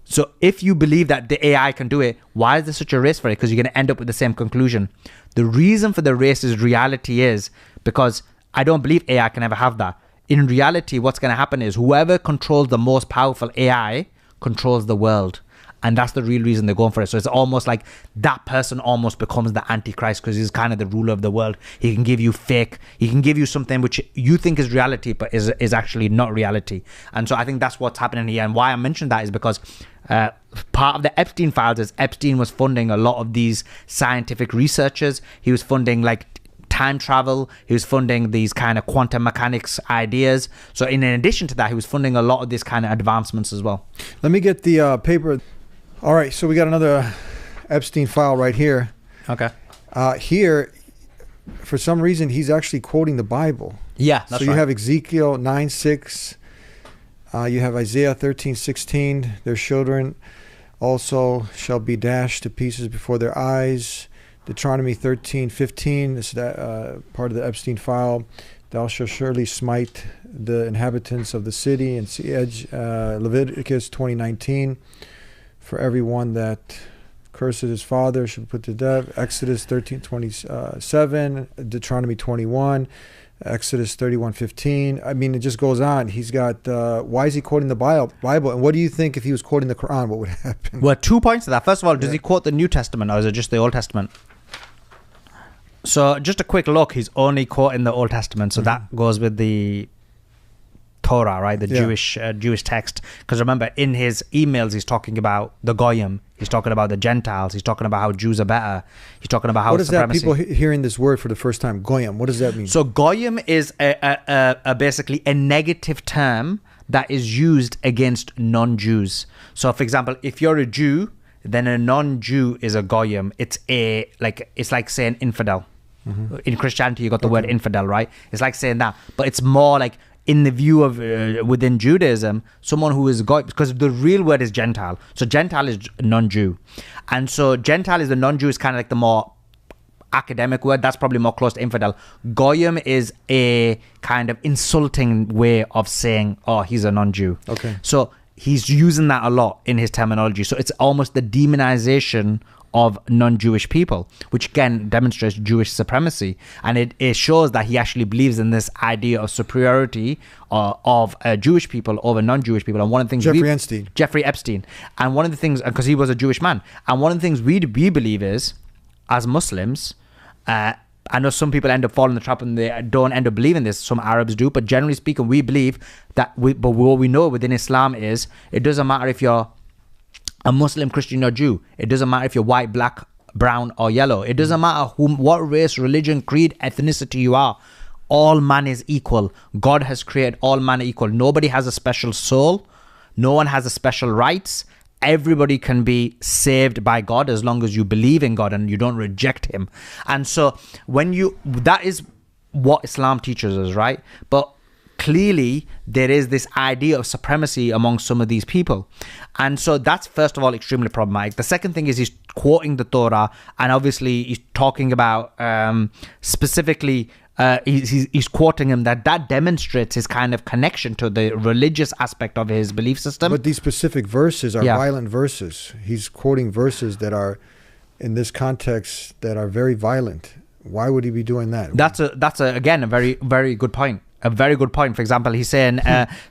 So if you believe that the AI can do it, why is there such a race for it? Because you're going to end up with the same conclusion. The reason for the race's reality is because I don't believe AI can ever have that. In reality, what's going to happen is whoever controls the most powerful AI controls the world. And that's the real reason they're going for it. So it's almost like that person almost becomes the Antichrist, because he's kind of the ruler of the world. He can give you something which you think is reality, but is actually not reality. And so I think that's what's happening here. And why I mentioned that is because part of the Epstein files is Epstein was funding a lot of these scientific researchers. He was funding like time travel. He was funding these kind of quantum mechanics ideas. So in addition to that, he was funding a lot of these kind of advancements as well. Let me get the paper. All right, so we got another Epstein file right here. Okay. Here, for some reason, he's actually quoting the Bible. Yeah, that's so you right. have Ezekiel 9:6. You have Isaiah 13:16. Their children also shall be dashed to pieces before their eyes. Deuteronomy 13:15. This is that part of the Epstein file. Thou shalt surely smite the inhabitants of the city and see edge. Leviticus 20:19. For everyone that curses his father should be put to death. Exodus 13:27. Deuteronomy 21. Exodus 31:15. I mean, it just goes on. He's got. Why is he quoting the Bible? And what do you think if he was quoting the Quran? What would happen? Well, 2 points to that. First of all, does he quote the New Testament or is it just the Old Testament? So just a quick look, he's only quoting the Old Testament, so that goes with the Torah, right? The Jewish text. Because remember, in his emails, he's talking about the Goyim. He's talking about the Gentiles. He's talking about how Jews are better. He's talking about how what is supremacy. that? People hearing this word for the first time, Goyim. What does that mean? So Goyim is a basically a negative term that is used against non-Jews. So, for example, if you're a Jew, then a non-Jew is a Goyim. It's like saying infidel. In Christianity, you got the word infidel, right? It's like saying that, but it's more like in the view of within Judaism, someone who is Goy, because the real word is Gentile. So Gentile is non-Jew, and so Gentile is the non-Jew is kind of like the more academic word. That's probably more close to infidel. Goyim is a kind of insulting way of saying, oh, he's a non-Jew. Okay. So he's using that a lot in his terminology. So it's almost the demonization of non-Jewish people, which again demonstrates Jewish supremacy, and it shows that he actually believes in this idea of superiority of Jewish people over non-Jewish people. And one of the things Jeffrey Epstein, and one of the things, because he was a Jewish man, and one of the things we believe is, as Muslims, I know some people end up falling in the trap and they don't end up believing this. Some Arabs do, but generally speaking, we believe that. But what we know within Islam is it doesn't matter if you're a Muslim, Christian, or Jew. It doesn't matter if you're white, black, brown, or yellow. It doesn't matter what race, religion, creed, ethnicity you are. All man is equal. God has created all man equal. Nobody has a special soul. No one has a special rights. Everybody can be saved by God as long as you believe in God and you don't reject him. And so that is what Islam teaches us, right? But clearly there is this idea of supremacy among some of these people, and so that's first of all extremely problematic. The second thing is he's quoting the Torah, and obviously he's talking about specifically he's quoting him that demonstrates his kind of connection to the religious aspect of his belief system. But these specific verses are violent verses. He's quoting verses that are in this context that are very violent. Why would he be doing that? That's again a very, very good point. A very good point. For example, he's saying,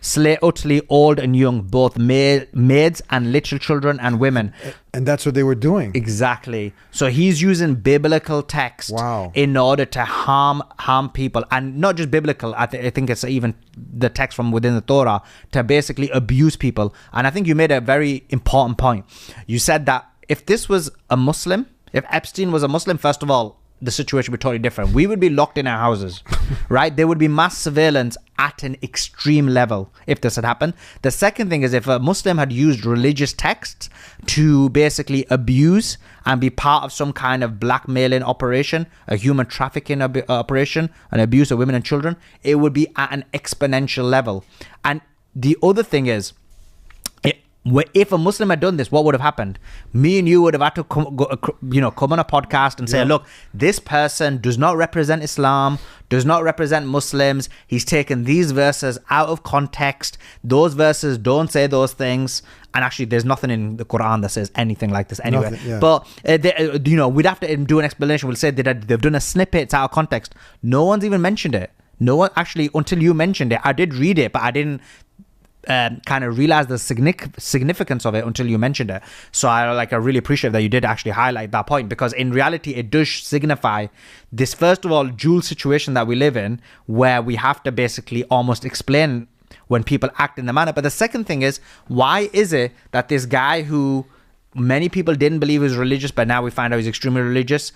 slay utterly old and young, both maids and little children and women. And that's what they were doing. Exactly. So he's using biblical text in order to harm people. And not just biblical, I think it's even the text from within the Torah, to basically abuse people. And I think you made a very important point. You said that if this was a Muslim, if Epstein was a Muslim, first of all, the situation would be totally different. We would be locked in our houses, right? There would be mass surveillance at an extreme level if this had happened. The second thing is if a Muslim had used religious texts to basically abuse and be part of some kind of blackmailing operation, a human trafficking operation, an abuse of women and children, it would be at an exponential level. And the other thing is, if a Muslim had done this, what would have happened? Me and you would have had to come on a podcast and say, look, this person does not represent Islam, does not represent Muslims. He's taken these verses out of context. Those verses don't say those things. And actually, there's nothing in the Quran that says anything like this anyway. But, we'd have to do an explanation. We'll say that they've done a snippet, it's out of context. No one's even mentioned it. No one, actually, until you mentioned it. I did read it, but I didn't kind of realize the significance of it until you mentioned it. So I really appreciate that you did actually highlight that point, because in reality it does signify this, first of all, dual situation that we live in, where we have to basically almost explain when people act in the manner. But the second thing is, why is it that this guy who many people didn't believe was religious, but now we find out he's extremely religious,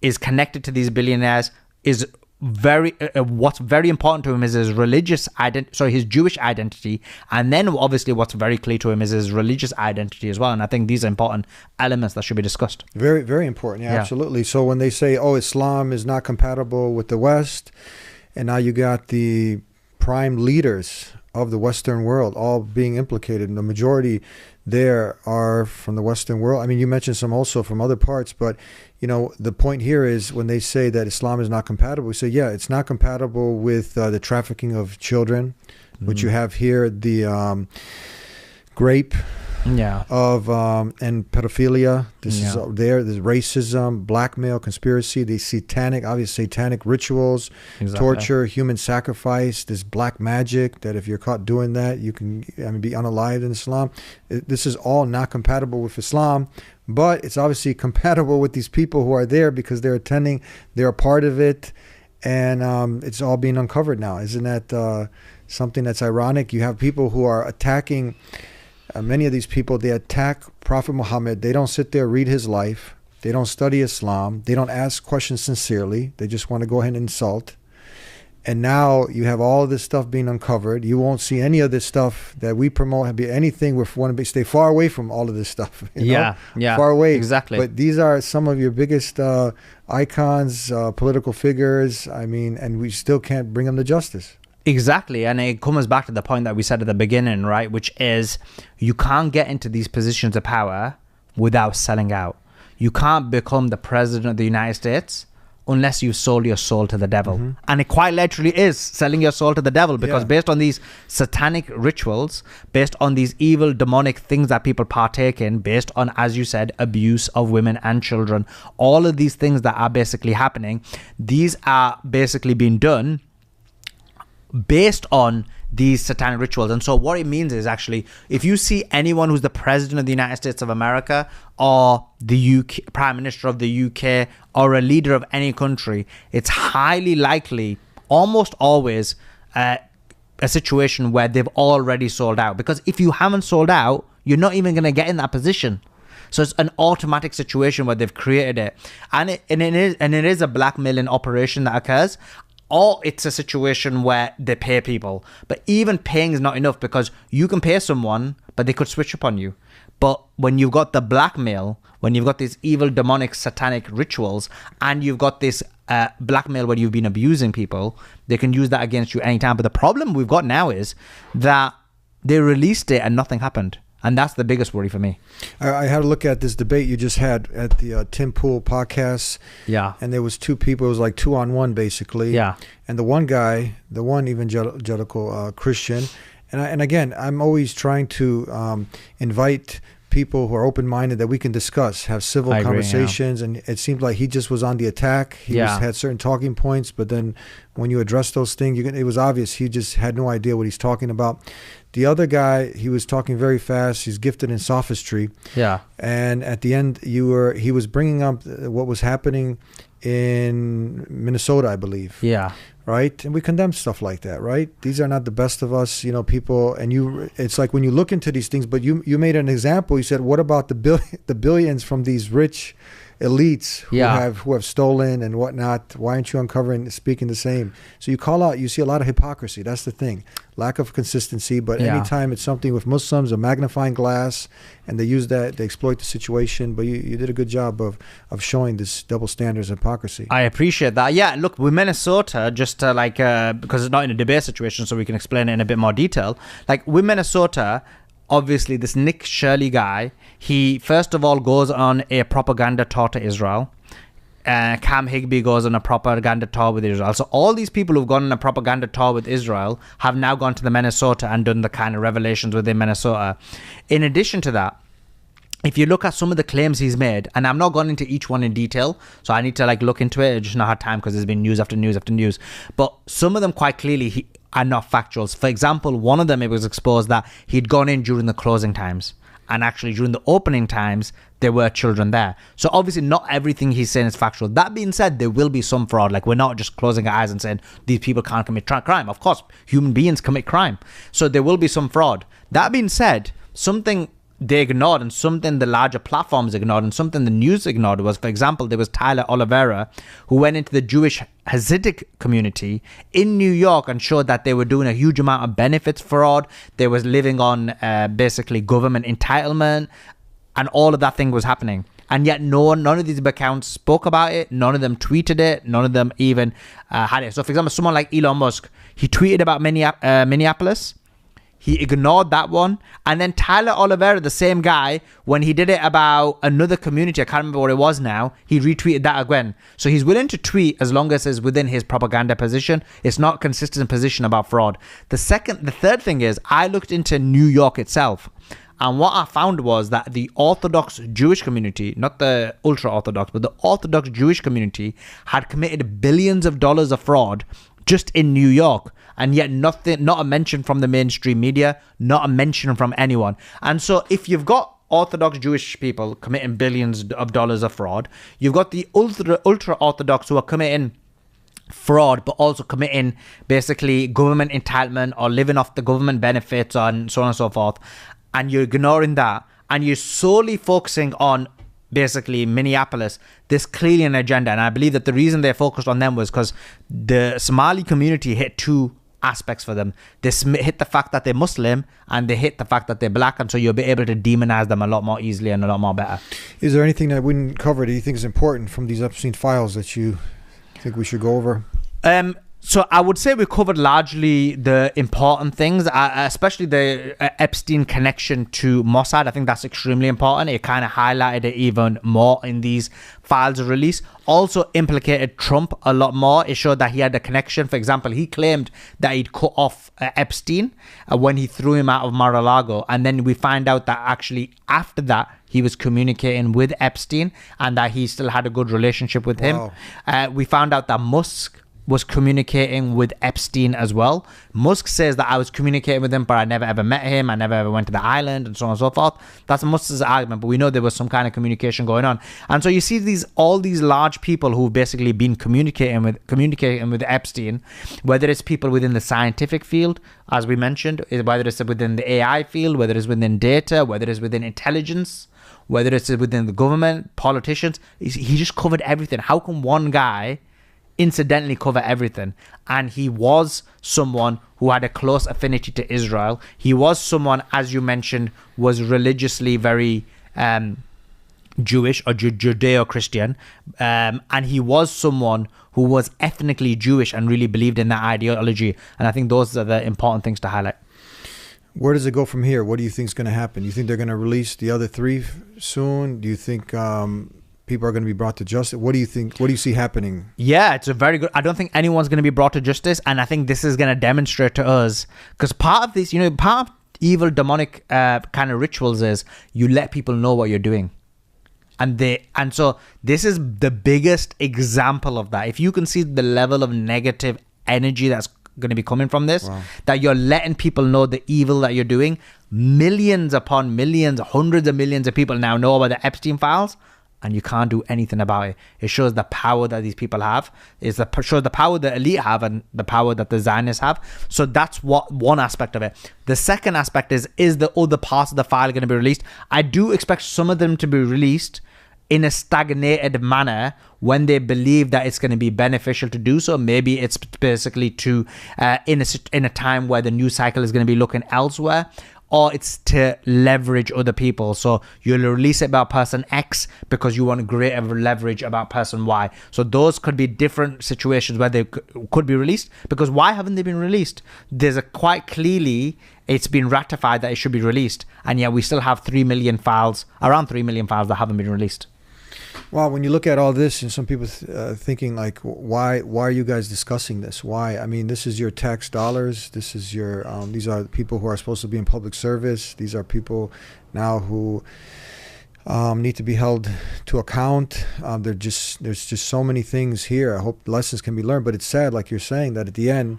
is connected to these billionaires, is what's very important to him is his his Jewish identity, and then obviously what's very clear to him is his religious identity as well. And I think these are important elements that should be discussed. Very, very important. Yeah, absolutely. So when they say, Islam is not compatible with the West, and now you got the prime leaders of the Western world all being implicated, and the majority there are from the Western world. I mean, you mentioned some also from other parts, but the point here is when they say that Islam is not compatible, we say, yeah, it's not compatible with the trafficking of children, which you have here, the rape of and pedophilia. This is there. There's racism, blackmail, conspiracy, these satanic rituals, torture, human sacrifice, this black magic that if you're caught doing that, you can be unalived in Islam. This is all not compatible with Islam, but it's obviously compatible with these people who are there because they're attending, they're a part of it, and it's all being uncovered now. Isn't that something that's ironic? You have people who are attacking. Many of these people, they attack Prophet Muhammad. They don't sit there, read his life. They don't study Islam. They don't ask questions sincerely. They just want to go ahead and insult. And now you have all of this stuff being uncovered. You won't see any of this stuff that we promote. Be anything we want to stay far away from all of this stuff. Yeah, far away. Exactly. But these are some of your biggest icons, political figures. And we still can't bring them to justice. Exactly. And it comes back to the point that we said at the beginning, right? Which is you can't get into these positions of power without selling out. You can't become the president of the United States unless you sold your soul to the devil. And it quite literally is selling your soul to the devil, because based on these satanic rituals, based on these evil demonic things that people partake in, based on, as you said, abuse of women and children, all of these things that are basically happening, these are basically being done based on these satanic rituals. And so what it means is, actually, if you see anyone who's the president of the United States of America, or the UK prime minister of the UK, or a leader of any country, it's highly likely, almost always, a situation where they've already sold out. Because if you haven't sold out, you're not even going to get in that position. So it's an automatic situation where they've created it, and it is a blackmailing operation that occurs. Or it's a situation where they pay people. But even paying is not enough, because you can pay someone, but they could switch up on you. But when you've got the blackmail, when you've got these evil, demonic, satanic rituals, and you've got this blackmail where you've been abusing people, they can use that against you anytime. But the problem we've got now is that they released it and nothing happened. And that's the biggest worry for me. I had a look at this debate you just had at the Tim Pool podcast. Yeah. And there was two people. It was like 2-on-1, basically. Yeah. And the one guy, the one evangelical Christian, and again, I'm always trying to invite people who are open-minded that we can discuss, have civil conversations. And it seemed like he just was on the attack. He had certain talking points, but then when you address those things, it was obvious he just had no idea what he's talking about. The other guy, he was talking very fast. He's gifted in sophistry. Yeah. And at the end, he was bringing up what was happening in Minnesota, I believe. Yeah. Right? And we condemn stuff like that, right? These are not the best of us, people. And it's like when you look into these things, but you made an example. You said, what about the billions from these rich elites who have stolen and whatnot? Why aren't you uncovering, speaking the same? So you see a lot of hypocrisy. That's the thing. Lack of consistency. But anytime it's something with Muslims, a magnifying glass, and they use that, they exploit the situation. But you did a good job of showing this double standards of hypocrisy. I appreciate that. Yeah, look, with Minnesota, just because it's not in a debate situation, so we can explain it in a bit more detail. Like with Minnesota, obviously this Nick Shirley guy, he first of all goes on a propaganda tour to Israel. Cam Higby goes on a propaganda tour with Israel. So all these people who've gone on a propaganda tour with Israel have now gone to the Minnesota and done the kind of revelations within Minnesota. In addition to that, if you look at some of the claims he's made, and I'm not going into each one in detail, so I need to look into it. I just not had time because there's been news after news after news. But some of them quite clearly are not factuals. For example, one of them, it was exposed that he'd gone in during the closing times. And actually during the opening times, there were children there. So obviously not everything he's saying is factual. That being said, there will be some fraud. We're not just closing our eyes and saying these people can't commit crime. Of course, human beings commit crime. So there will be some fraud. That being said, something they ignored and something the larger platforms ignored and something the news ignored was, for example, there was Tyler Oliveira who went into the Jewish Hasidic community in New York and showed that they were doing a huge amount of benefits fraud. They was living on basically government entitlement, and all of that thing was happening. and yet none of these accounts spoke about it. None of them tweeted it. None of them even had it. So, for example, someone like Elon Musk, he tweeted about Minneapolis. He ignored that one. And then Tyler Oliveira, the same guy, when he did it about another community, I can't remember what it was now, he retweeted that again. So he's willing to tweet as long as it's within his propaganda position. It's not consistent position about fraud. The third thing is, I looked into New York itself. And what I found was that the Orthodox Jewish community, not the ultra-Orthodox, but the Orthodox Jewish community had committed billions of dollars of fraud just in New York. And yet not a mention from the mainstream media, not a mention from anyone. And so if you've got Orthodox Jewish people committing billions of dollars of fraud, you've got the ultra-Orthodox who are committing fraud, but also committing basically government entitlement or living off the government benefits and so on and so forth. And you're ignoring that. And you're solely focusing on basically Minneapolis. There's clearly an agenda. And I believe that the reason they focused on them was because the Somali community hit two aspects for them. They hit the fact that they're Muslim, and they hit the fact that they're black, and so you'll be able to demonize them a lot more easily and a lot more better. Is there anything that we didn't cover that you think is important from these Epstein files that you think we should go over? So I would say we covered largely the important things, especially the Epstein connection to Mossad. I think that's extremely important. It kind of highlighted it even more in these files of release. Also implicated Trump a lot more. It showed that he had a connection. For example, he claimed that he'd cut off Epstein when he threw him out of Mar-a-Lago. And then we find out that actually after that, he was communicating with Epstein and that he still had a good relationship with him. We found out that Musk was communicating with Epstein as well. Musk says that I was communicating with him, but I never ever met him. I never ever went to the island, and so on and so forth. That's Musk's argument, but we know there was some kind of communication going on. And so you see all these large people who've basically been communicating with Epstein, whether it's people within the scientific field, as we mentioned, whether it's within the AI field, whether it's within data, whether it's within intelligence, whether it's within the government, politicians. He just covered everything. How can one guy incidentally cover everything? And he was someone who had a close affinity to Israel. He was someone, as you mentioned, was religiously very Jewish or Judeo-Christian, and he was someone who was ethnically Jewish and really believed in that ideology. And I think those are the important things to highlight. Where does it go from here? What do you think is going to happen? Do you think they're going to release the other three soon? Do you think people are going to be brought to justice? What do you think? What do you see happening? Yeah, it's a very good. I don't think anyone's going to be brought to justice, and I think this is going to demonstrate to us, because part of this, part of evil demonic kind of rituals is you let people know what you're doing, and so this is the biggest example of that. If you can see the level of negative energy that's going to be coming from this, wow, that you're letting people know the evil that you're doing. Millions upon millions, hundreds of millions of people now know about the Epstein files, and you can't do anything about it. It shows the power that these people have. It shows the power the elite have and the power that the Zionists have. So that's one aspect of it. The second aspect is the other parts of the file going to be released? I do expect some of them to be released in a stagnated manner when they believe that it's going to be beneficial to do so. Maybe it's basically to in a time where the news cycle is going to be looking elsewhere, or it's to leverage other people. So you'll release it about person X because you want greater leverage about person Y. So those could be different situations where they could be released, because why haven't they been released? There's quite clearly it's been ratified that it should be released, and yet we still have around 3 million files that haven't been released. Well, when you look at all this, and some people thinking like, why are you guys discussing this? Why? I mean, this is your tax dollars. This is your these are people who are supposed to be in public service. These are people now who need to be held to account. There's just so many things here. I hope lessons can be learned, but it's sad, like you're saying, that at the end,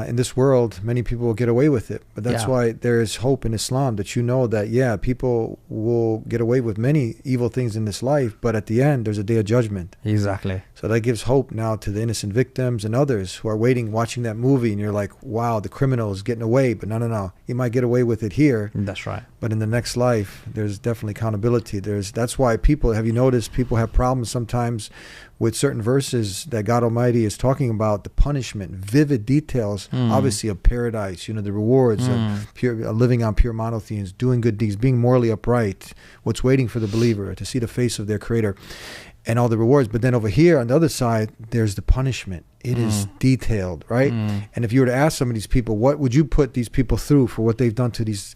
in this world, many people will get away with it. But that's why there is hope in Islam, that that, people will get away with many evil things in this life, but at the end, there's a day of judgment. Exactly. So that gives hope now to the innocent victims and others who are watching that movie, and you're like, wow, the criminal is getting away, but no. He might get away with it here. That's right. But in the next life, there's definitely accountability. That's why have you noticed people have problems sometimes with certain verses that God Almighty is talking about the punishment, vivid details, obviously of paradise, the rewards of pure, living on pure monothenes, doing good deeds, being morally upright, what's waiting for the believer to see the face of their Creator and all the rewards. But then over here on the other side, there's the punishment. It is detailed, right? And if you were to ask some of these people, what would you put these people through for what they've done to these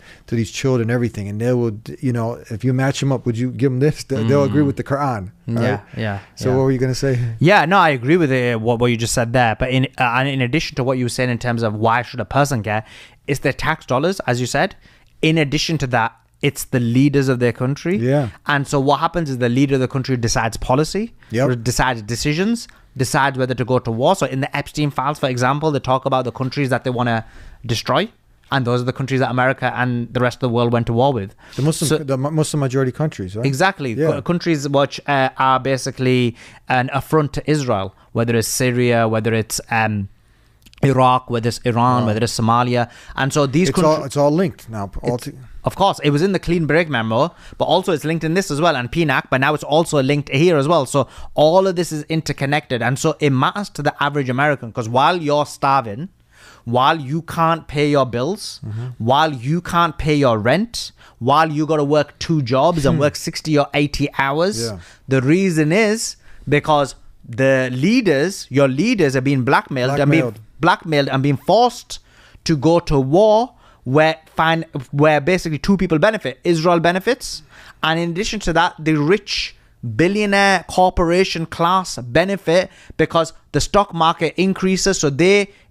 children and everything? And they would, if you match them up, would you give them this? They'll agree with the Quran. Right? Yeah. So what were you going to say? Yeah, no, I agree with what you just said there. But in addition to what you were saying in terms of why should a person care, it's their tax dollars, as you said. In addition to that, it's the leaders of their country. Yeah. And so what happens is the leader of the country decides policy, decides decisions, decides whether to go to war. So in the Epstien files, for example, they talk about the countries that they want to destroy. And those are the countries that America and the rest of the world went to war with. The Muslim majority countries, right? Exactly. Yeah. Countries which are basically an affront to Israel, whether it's Syria, whether it's Iraq, whether it's Iran, whether it's Somalia. And so these countries... It's all linked now. Of course, it was in the Clean Break Memo, but also it's linked in this as well, and PNAC, but now it's also linked here as well. So all of this is interconnected. And so it matters to the average American, because while you're starving, while you can't pay your bills, while you can't pay your rent, while you got to work 2 jobs and work 60 or 80 hours, the reason is because the leaders, your leaders are being blackmailed and being forced to go to war where basically 2 people benefit. Israel benefits, and in addition to that, the rich billionaire corporation class benefit because the stock market increases, so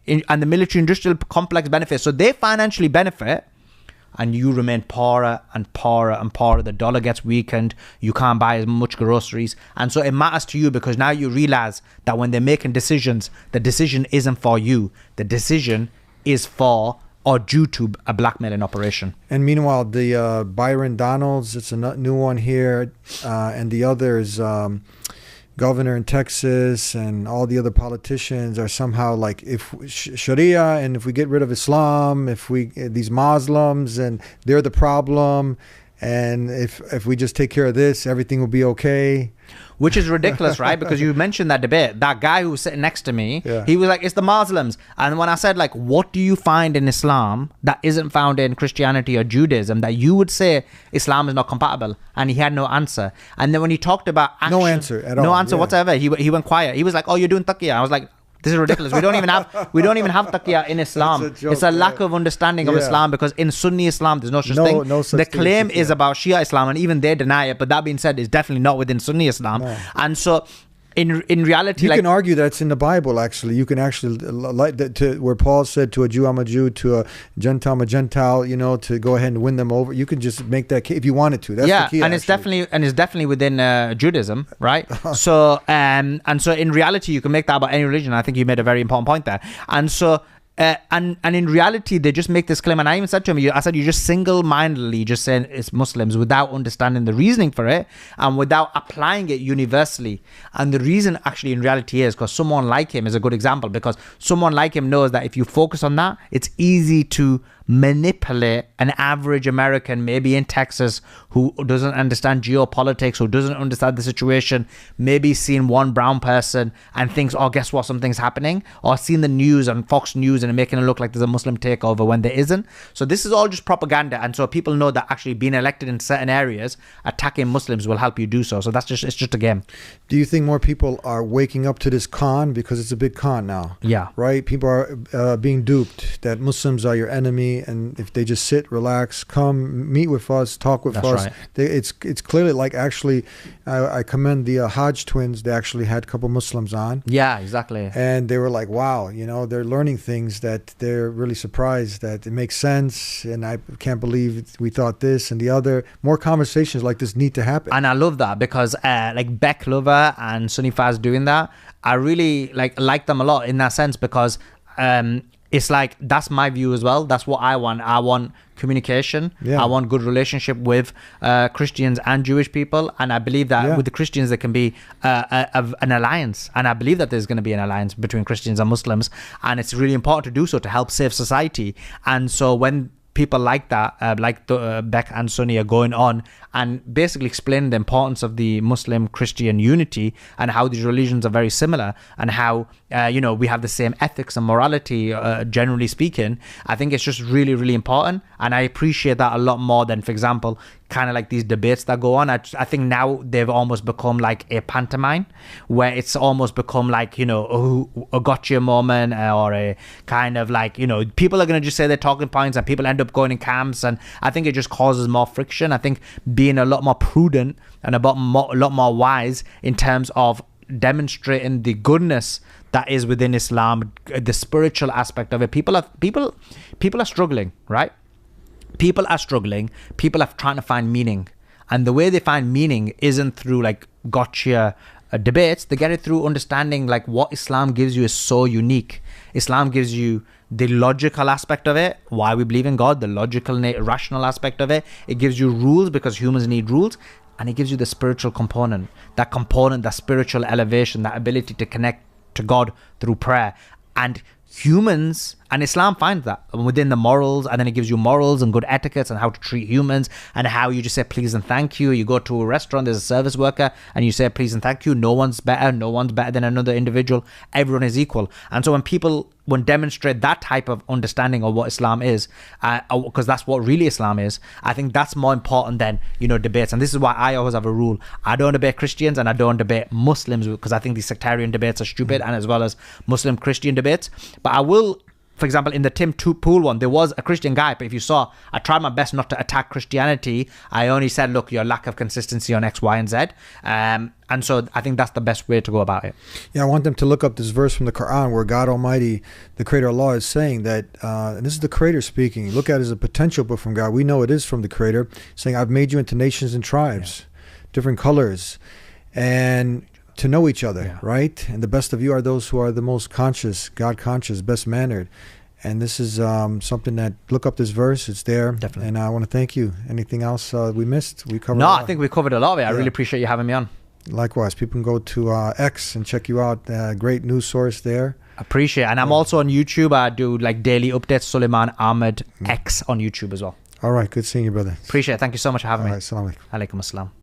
and the military industrial complex benefits, so they financially benefit, and you remain poorer and poorer and poorer. The dollar gets weakened, you can't buy as much groceries, and so it matters to you because now you realize that when they're making decisions, the decision isn't for you, the decision is for or due to a blackmailing operation. And meanwhile, the Byron Donalds, it's a new one here, and the others, governor in Texas and all the other politicians are somehow like, if Sharia, and if we get rid of Islam, these Muslims, and they're the problem, and if we just take care of this, everything will be okay. Which is ridiculous, right? Because you mentioned that debate. That guy who was sitting next to me, he was like, it's the Muslims. And when I said, like, what do you find in Islam that isn't found in Christianity or Judaism that you would say Islam is not compatible? And he had no answer. And then when he talked about action, no answer at all. No answer whatsoever. He went quiet. He was like, oh, you're doing taqiyya. I was like, this is ridiculous. We don't even have taqiyya in Islam. It's a lack of understanding of Islam, because in Sunni Islam there's no such thing. The claim is about Shia Islam, and even they deny it. But that being said, it's definitely not within Sunni Islam. No. And so in reality, you can argue that it's in the Bible. Actually, you can actually, like where Paul said to a Jew, I'm a Jew, to a Gentile, I'm a Gentile. To go ahead and win them over. You can just make that case if you wanted to. That's the key. And it's definitely within Judaism, right? So and so in reality, you can make that about any religion. I think you made a very important point there. And so. And in reality, they just make this claim, and I even said to him, I said, you're just single-mindedly just saying it's Muslims without understanding the reasoning for it and without applying it universally. And the reason actually in reality is because someone like him is a good example, because someone like him knows that if you focus on that, it's easy to manipulate an average American, maybe in Texas, who doesn't understand geopolitics, who doesn't understand the situation, maybe seen one brown person and thinks, oh, guess what, something's happening, or seen the news on Fox News and making it look like there's a Muslim takeover when there isn't. So this is all just propaganda, and so people know that actually being elected in certain areas, attacking Muslims will help you do so. So it's just a game. Do you think more people are waking up to this con, because it's a big con now? Yeah. Right? People are being duped that Muslims are your enemy, and if they just sit, relax, come meet with us, talk with us, right. It's clearly like, actually, I commend the Hodge twins. They actually had a couple Muslims on. Yeah, exactly. And they were like, wow, they're learning things that they're really surprised that it makes sense, and I can't believe we thought this and the other. More conversations like this need to happen. And I love that, because like Beck Lover and Sunny Faz doing that, I really like them a lot in that sense, because it's like, that's my view as well. That's what I want. I want communication. Yeah. I want good relationship with Christians and Jewish people. And I believe that with the Christians, there can be an alliance. And I believe that there's going to be an alliance between Christians and Muslims. And it's really important to do so to help save society. And so when people like that, Beck and Sunny, are going on and basically explaining the importance of the Muslim-Christian unity and how these religions are very similar and how, we have the same ethics and morality, generally speaking. I think it's just really, really important. And I appreciate that a lot more than, for example, kind of like these debates that go on. I think now they've almost become like a pantomime where it's almost become like, a gotcha moment, or a kind of like, people are going to just say their talking points and people end up going in camps. And I think it just causes more friction. I think being a lot more prudent and a lot more wise in terms of demonstrating the goodness that is within Islam, the spiritual aspect of it. People are struggling, right? People are struggling. People are trying to find meaning. And the way they find meaning isn't through like gotcha debates. They get it through understanding like what Islam gives you is so unique. Islam gives you the logical aspect of it, why we believe in God, the logical, rational aspect of it. It gives you rules because humans need rules. And it gives you the spiritual component, that spiritual elevation, that ability to connect to God through prayer. And humans, and Islam finds that within the morals, and then it gives you morals and good etiquettes and how to treat humans and how you just say please and thank you. You go to a restaurant, there's a service worker, and you say please and thank you. No one's better than another individual. Everyone is equal. And so when people demonstrate that type of understanding of what Islam is, because that's what really Islam is, I think that's more important than debates. And this is why I always have a rule: I don't debate Christians and I don't debate Muslims, because I think these sectarian debates are stupid, and as well as Muslim Christian debates. But I will, for example, in the Tim Pool one, there was a Christian guy, but if you saw, I tried my best not to attack Christianity. I only said, look, your lack of consistency on X, Y, and Z. And so I think that's the best way to go about it. Yeah, I want them to look up this verse from the Quran where God Almighty, the Creator Allah, is saying that, and this is the Creator speaking, look at it as a potential book from God. We know it is from the Creator, saying, I've made you into nations and tribes, different colors, and to know each other, right? And the best of you are those who are the most conscious, God conscious, best mannered. And this is something that, look up this verse, it's there. Definitely. And I want to thank you. Anything else we missed? We covered. No, I think we covered a lot of it. I really appreciate you having me on. Likewise, people can go to X and check you out. Great news source there. Appreciate it. And I'm also on YouTube. I do like daily updates. Suleiman Ahmed X on YouTube as well. All right, good seeing you, brother. Appreciate it. Thank you so much for having me. All right, assalamu alaikum. Alaikum assalam.